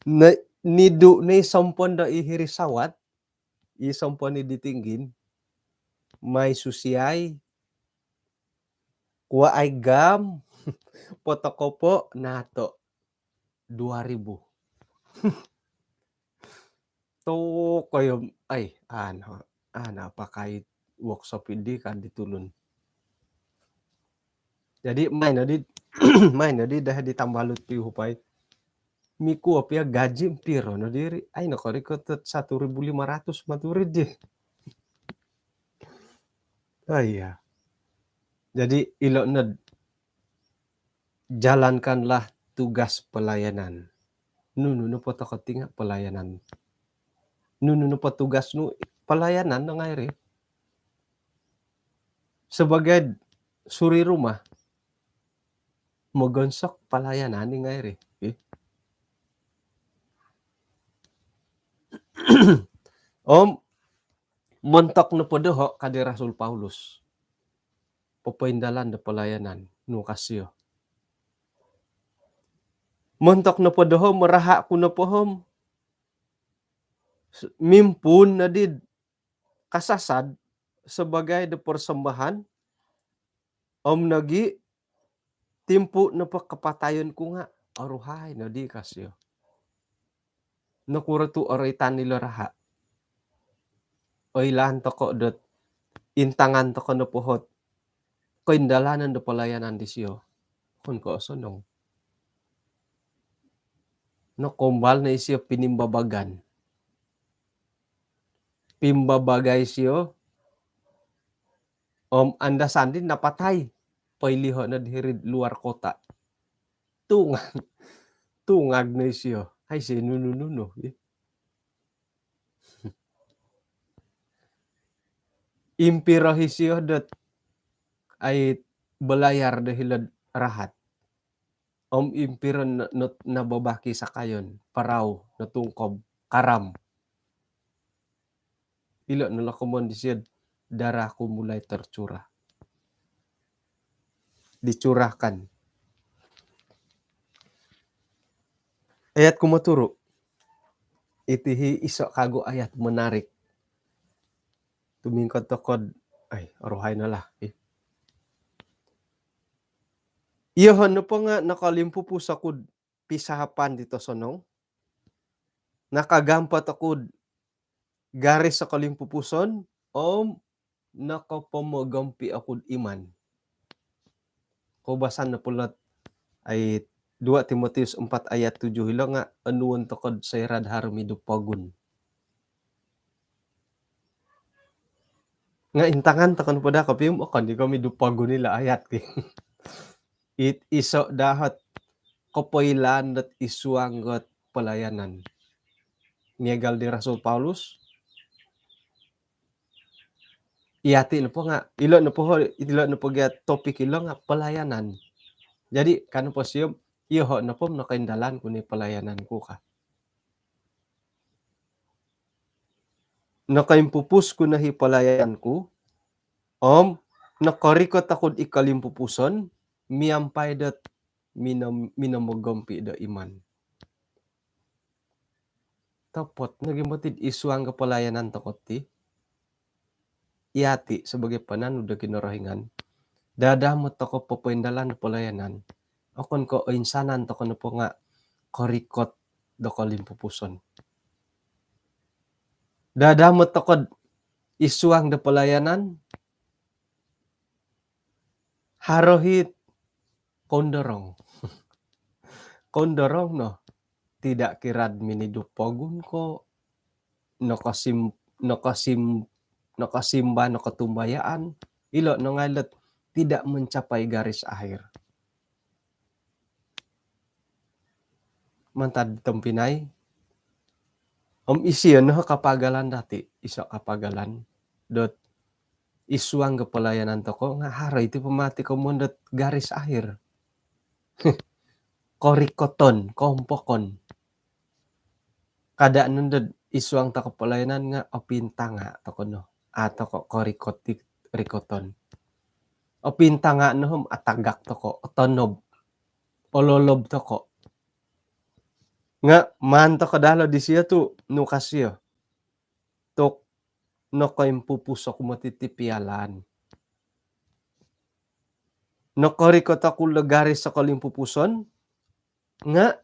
Na nidu ni sampon da ihiri sawat isampon ni ditinggin may susiyay kuwa ay gam potokopo nato 2,000. To kayo ay ano pakay workshop hindi kan ditulun. Jadi main na di dah ditambalot pi hupay. Miku apya gaji piro no diri ay nakarikotot 1,500 maturid di. Iya. Jadi ilo na jalankanlah tugas pelayanan. Nunu no potokotinga pelayanan. Nunu no petugas nu pelayanan na ngairi. Sebagai suri rumah mogonsok pelayanan ni ngairi. Om montok na po doho kadi Rasul Paulus. Papaindalan na pelayanan no kasyo. Montok na po doho maraha ko na po hom. Mimpun na did kasasad sebagai de persembahan om nagi timpu na pa kapatayon ko nga aruhay na di kasyo. Nakura tu oritan nila raha. O ilan to ko dot intangan to ko na pohot. Ko indalanan do pelayanan di siyo. Kun ko sonong. No kombal na siyo pinimbabagan. Pimbabagay siyo. Andasan din napatay. Pailiho na dihirid luar kota. Tungag na siyo. Ay siya nunununo. Impirahi siyo dat ay belayar dahil rahat. Impiran na babaki sa kayon. Paraw na tungkob. Karam. Ilo nalakumon di siya darah ko mulai tercurah. Dicurahkan. Ayat kumaturo. Itihi iso kago ayat menarik. tumingkad takod ay aruhay na lah. Iyohon no po nga nakalimpo po sa kud pisahapan dito sonong. Nakagampat akud garis sa kalimpupuson o nakapamogampi akud iman. Kubasan na pulat ay 2 Timoteus 4 ayat 7 hila nga anuon takod sa irad harmi dupagun. Nga intangan takon pada kapim akan di kami dupagun nila ayat ki. It iso dahat kapoilan dat isuanggot pelayanan. Niegal di Rasul Paulus iati na po nga ilo na po topik ilo nga pelayanan. Jadi kan po siyo iho na po nakaindalan kuni pelayanan ko ka. Nakaimpupus ko na hipalayan ko nakarikot akod ikalimpupuson miampay dat minamogampi da iman. Tapot nagimatid isuang kapalayanan takot ti iati sebagai pananu da kinarahingan dadamot ako papaindalan pelayanan akon ko insanan to na po nga karikot da kalimpupuson. Dadamot ako isuang da pelayanan harohit kondorong. Kondorong no tidak kirad minidupogun ko nakasimba nakatumbayaan ilo nangalat tidak mencapai garis akhir. Mantad tempinay isiyan no kapagalan dati isa kapagalan dot isuang ke pelayanan toko nga haray itu pemati komon dot garis akhir. Korikoton kompokon kada nundod isuang ta pelayanan nga opintanga toko no ato ko korikotik rikoton opintanga no atagak toko otonob ololob toko nga manto kadalo di siya tu nukasyo tok no kaimpupuso kumatitipialan no korikot ako lagaris sa kalimpupuson nga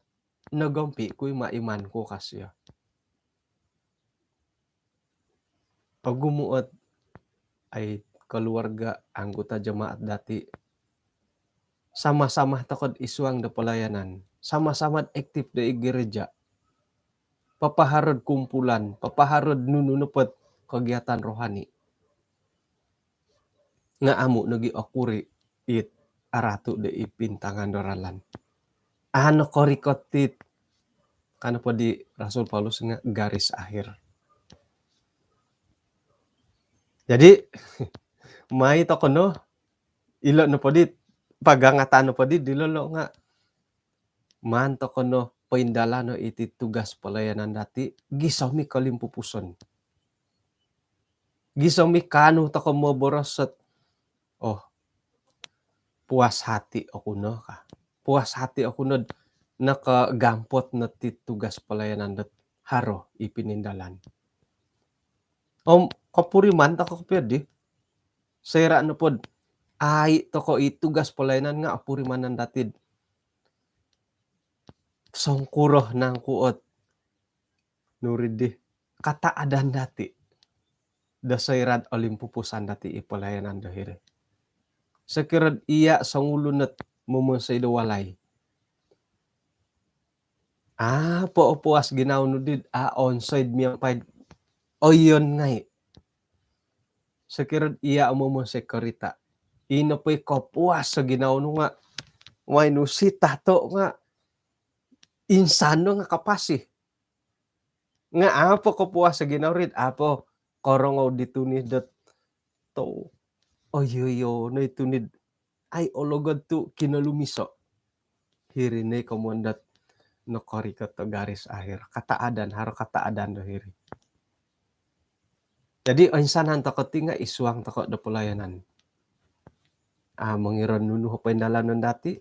nagampi kuy maiman ko kasyo. Pag gumuot ay keluarga anggota jemaat dati sama-sama takod isuang da pelayanan, sama-sama aktif da gereja, papaharod kumpulan, papaharod nununupot kegiatan rohani. Nga amo nagi akuri it aratu da ipintangan doralan. Ano korikot tit kana po di Rasul Paulus nga garis akhir. Jadi may to kono ilo no podit pagangatan no podit dilolo nga man to kono paindala no iti tugas pelayanan dati gisaw mi kalimpupuson. Gisaw mi kanu to ko moborosot puas hati ako no ka. Puas hati ako no nakagampot na ti tugas pelayanan dat haro ipinindalan. Kapuriman ta ko pwede. Sera no pod ay to ko itugas pelayanan nga apurimanan datid. Songkuroh nang kuot nuridi kataadan dati. Dasairad olimpupusan dati ipelayanan dahiri. Sekirad iya sangulunat mumunsay dawalay. Puas ginaw nudid onside miyang paid. Yon ngay. Sekirad iya mumunsay karita. Ino po'y kapuas sa ginaw no nga. May nusita to nga. Insano nga kapasi. Nga apo kapuas sa ginaw rin. Apo korongaw ditunid dat to. No itunid. Ay ologad to kinalumiso. Hirinay kamundat no korikot to garis akhir. Kataadan, haro kataadan do hiri. Jadi insanan takot nga isuang takot do pelayanan. Mangiron nuno paindalan nun dati.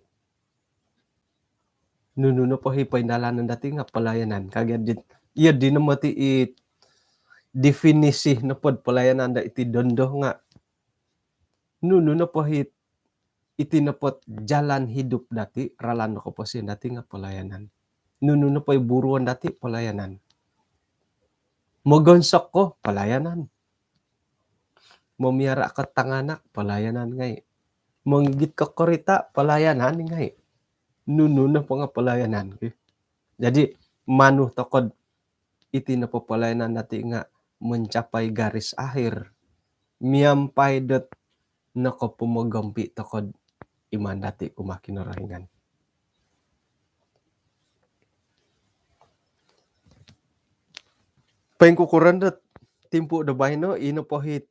Nuno po hipaindalan nun dati nga pelayanan. Kagad iya din namati definisi na pod pelayanan da iti dondoh nga nuno na pohit iti napot jalan hidup dati ralan ko po sin dati nga pelayanan. Nuno na po'y buruan dati pelayanan. Mogonsok ko pelayanan. Momiara ka tanganak pelayanan ngay. Monggigit ka korita pelayanan ngay. Nuno na po nga pelayanan. Jadi manuh tokod iti na po pelayanan dati nga mencapai garis akhir. Miampay dot nako pumagampi tokod iman dati kumakinarahingan. Pengkukuran dot timpu da bayno ino pohit.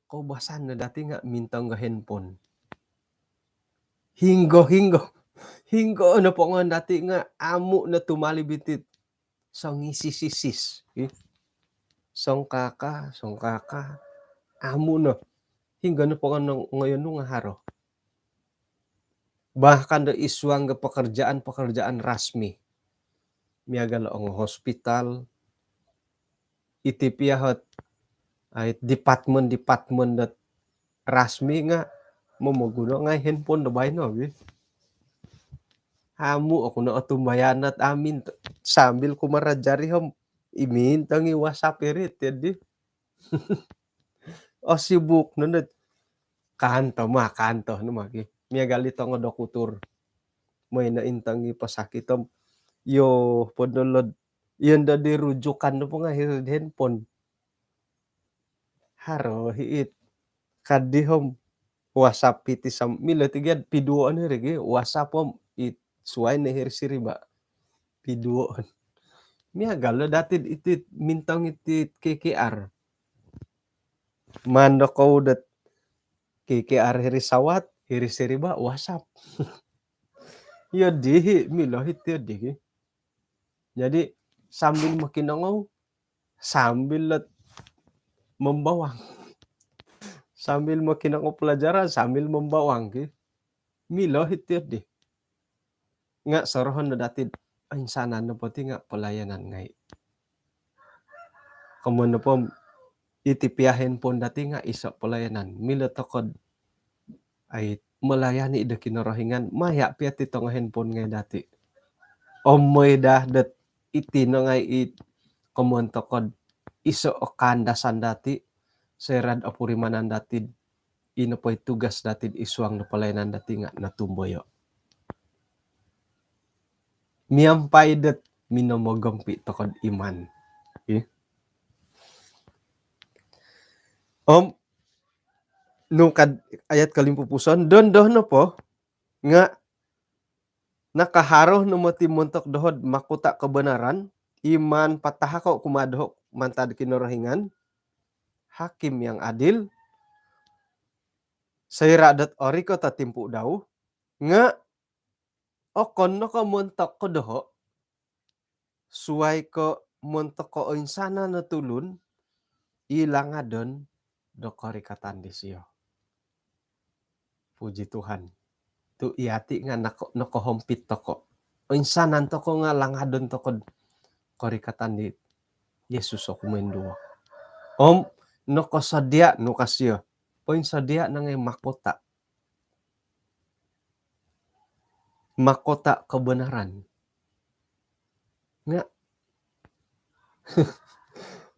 Kaubasan na dati nga mintang nga handphone. Hinggo na po nga dati nga amo na tumalibitit sang isisisis. Song kaka, amo na. Hingga na po nga ngayon nga haro. Bahkan da iswang ga pekerjaan rasmi. Miagal ang hospital, iti piyahot ay department dat rasmi nga mamaguna nga handphone na bayno. Amo ako na atumayanat amin sambil kumarajari ham imintang i WhatsApp irit yadi. O sibuk na kanto no magi. Miagali nga dokutur. May naintang ipasakitom yo podolod yan da di rujukan no po nga handphone. Haro hiit kadihom WhatsApp iti sam mila tigad piduan ni rigi WhatsApp pom it suway na hirsiri ba piduan. Miagal dati iti mintang iti KKR. Mando ko dat KKR hirisawat hirisiri ba WhatsApp. Yadi milohit yadi. Jadi sambil makinangaw sambil membawang. Sambil makinangaw pelajaran sambil membawang. Milohit yadi. Nga sarahan na dati ay sana na pati nga pelayanan ngay. Kamu na po itipiyahin po dati nga isa pelayanan. Mila takod ay melayani da kinarahingan. Maya piyat ito nga handphone ngay dati. Omoy dah dat iti na ngay kamu takod isa o kandasan dati. Serad apurimanan dati. Ino po tugas dati iswang na pelayanan dati nga natumboyo. Miampay dat minomogampi tokod iman. Nung ayat kalimpupuson, doon na po, nga nakaharo no matimuntok dohod makuta kebenaran, iman patahako kumadhok mantad kinarahingan, hakim yang adil, sayradat ori ko tatimpu daw, nga okon no ko muntok ko doho, suway ko muntok ko insana na tulun, ilang adon do korikatan disyo. Puji Tuhan. Tu iati nga nakohompit toko. Insanan toko nga langadon toko korikatan di Yesus o kumenduwa. Nokosadia nukasyo. Poin sadia na ngay makota. Makota kebenaran. Nga.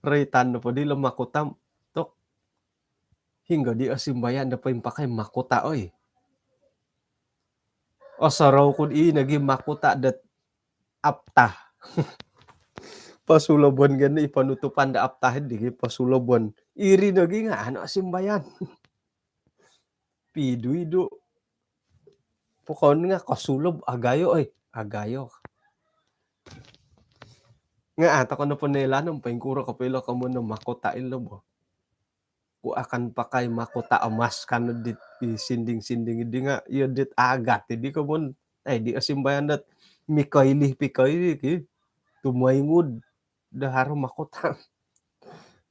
Raitan na po di lo makota tok. Hingga di asimbayan na po yung pakay makota oy. O saraw kun naging makota dat aptah. Pasulobon gani ipanutupan da aptahin di pasulobon. Iri naging nga ano asimbayan. Piduido. Pukon nga kasulob agayo oy. Agayo. Nga ata ko na po nila nung paingkura kapila ka mo na makota ilob. Ku akan pakai makota amas kan dit sinding-sinding di nga iyo dit agat di ko mo ay di asimbayan dat mikaili ki tumaingud daharo makota.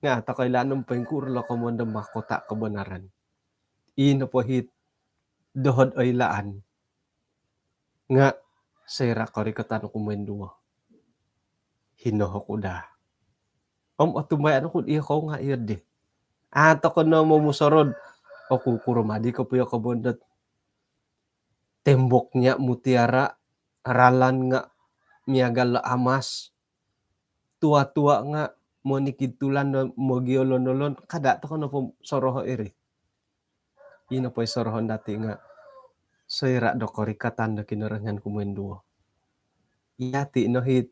Nga ata kailan nung paingkura ka mo na makota kebenaran. Ino po hit dohod ay laan. Nga sera korikatan kumenduwa. Hinoho ko da. Atumay ano kun iya ko nga iya di. Ato ko no mo musorod. O kukurumadi ko puyo kabundat. Temboknya mutiara. Aralan nga miagal amas. Tua-tua nga mo nikitulan no mo giolon-olon. Kada to ko no po soroho iri. Ino po sorohon dati nga. Soira do korikatan na kinarangan kumuenduo. Iyati no hit.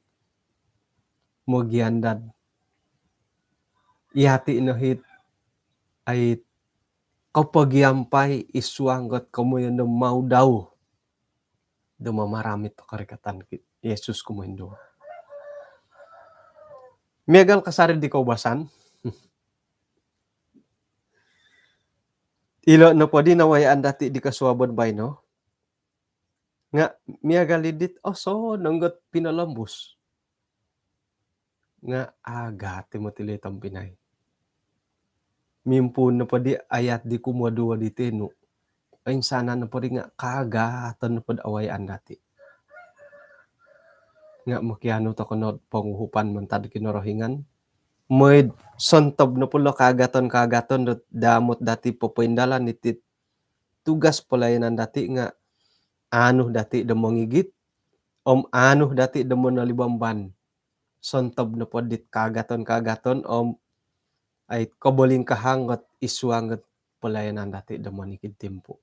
Mo giandad. Iyati no hit. Ay kapag yampay iswanggot kumuyon no mau daw. Dumamaramit to karikatan Yesus kumuenduo. Miagal kasari di kaubasan. Ilo no po di nawayaan dati di kasuabon bay no. Nga miagal lidit so nanggot pinalambos. Nga aga timotili tampinay. Mimpun na po di ayat di kumuadua di tenu. Ay sana na po di nga kagatan na po awayaan dati. Nga makiano to kunod panguhupan mantad kinorohingan. Mo'y sontob na pulo kagaton damot dati popoindalan itit tugas pelayanan dati nga ano dati damo ngigit ano dati damo nalibamban sontob na po dit kagaton ay kaboling kahangot iswangot pelayanan dati damo nikid tempo.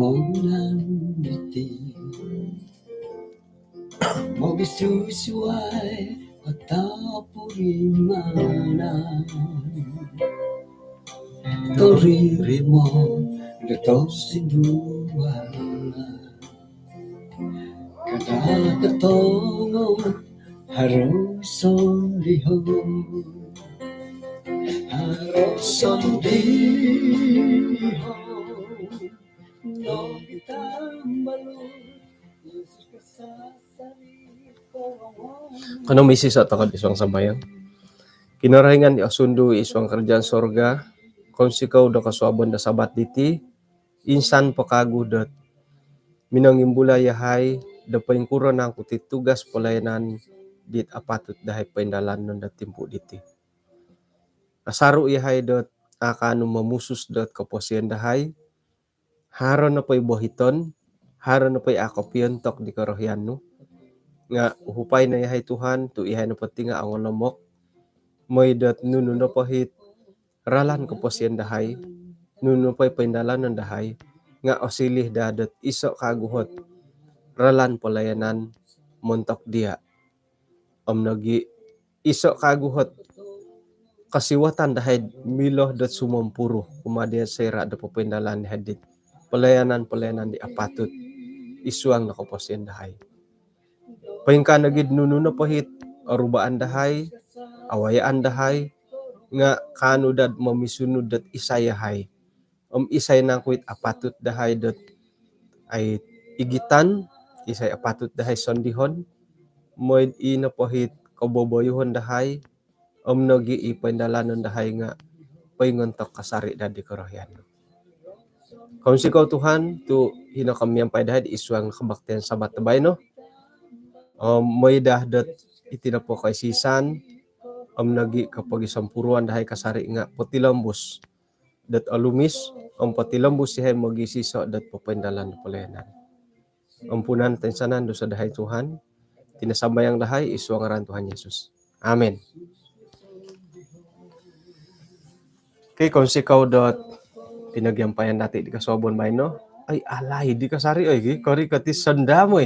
Umulan iti Mogisusuay Atapurimanan Toririmo Letosinduan Kadakatongo Haruson lihon Haruson lihon No kitang balon Yesus kasasari Kano misis at takad iswang sambayang. Kinarahingan asundo iswang kerjaan sorga. Kung sikaw do kasuabon da sabat diti. Insan pakagudot. Minangimbula yahay. Da paingkuran ang kutit tugas pelayanan. Dit apatut dahay paindalan nun da timpu diti. Asaru yahay dot. Akano mamusus dot kaposian dahay. Haron na pa'y bohiton. Haron na pa'y akopion tok di karohyan no. Nga uhupay na yahay Tuhan tu ihay na pati nga ang onomok may dat nuno na pahit ralan ko po siyan dahay nuno pa'y paindalan ng dahay nga osilih dadat iso kaguhot ralan palayanan montok dia nagi iso kaguhot kasiwatan dahay miloh dat sumampuro kumadiya sera da paindalan ni hadit palayanan di apatut isuang na ko po siyan dahay paingka nagid nuno na pahit arubaan dahay awayaan dahay nga kanudad mamisunod dat isayahay isay nang kuit apatut dahay dat ay igitan isay apatut dahay sondihon moid ina pahit kaboboyuhon dahay nagi ipandalanon dahay nga paingontok kasari dadi karohyan kung sikaw Tuhan tu hinakamyang pay dahay iswang kabaktian sabat tabay no may dahdat itinapo kay sisan nagi kapag isampuruan dahay kasari nga potilambos dat alumis potilambos siya magisiso dat papaindalan palayanan ampunan tensanan do sa dahay Tuhan tinasambayang dahay iswa ngaran Tuhan Yesus amen. Kay kung sikaw dot pinagyampayan natin di kasobon bay no ay alay di kasari ay kari katis sanda mo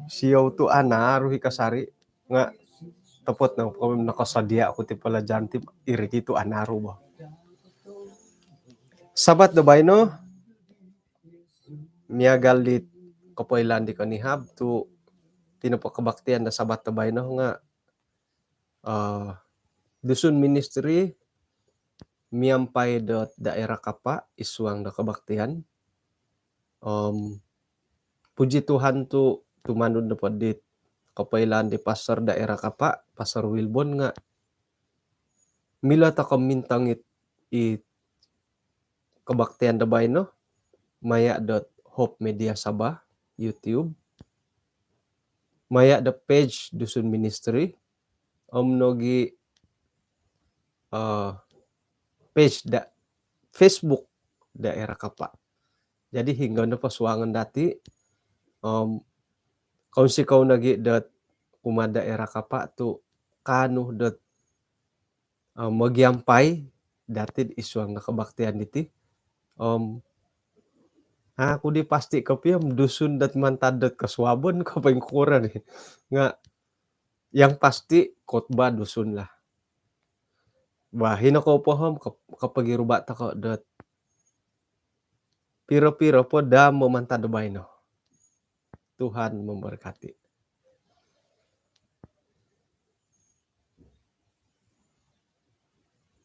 siyaw tu ruhi kasari nga tapot na kung nakasadya ako ti pala dyan ti iri tu anaro ba sabat do bay no miagalit kapoylan di kanihab tu tinapo kabaktian da sabat tabay no nga dusun ministry miampay dot daerah kapa isuang da kabaktian. Puji Tuhan tu tumanod na padit kapailan di pasar daerah kapa pasar Wilbon nga mila ta kamintang it kabaktian da bay no maya dot Hope Media Sabah YouTube maya da page dusun ministry nogi page da Facebook daerah kapa. Jadi hingga na pasuangan dati kung sikaw nagi dot uma daerah kapa tu kanu dot magyampay dati isuang nakabaktian diti aku di pasti kapiam dusun dat mantadot kaswabon kapay kuran nga yang pasti khotbah dusun lah. Bahin ako pohom kapag iruba ta ko dot piro-piro po da memantad bay no. Tuhan memberkati.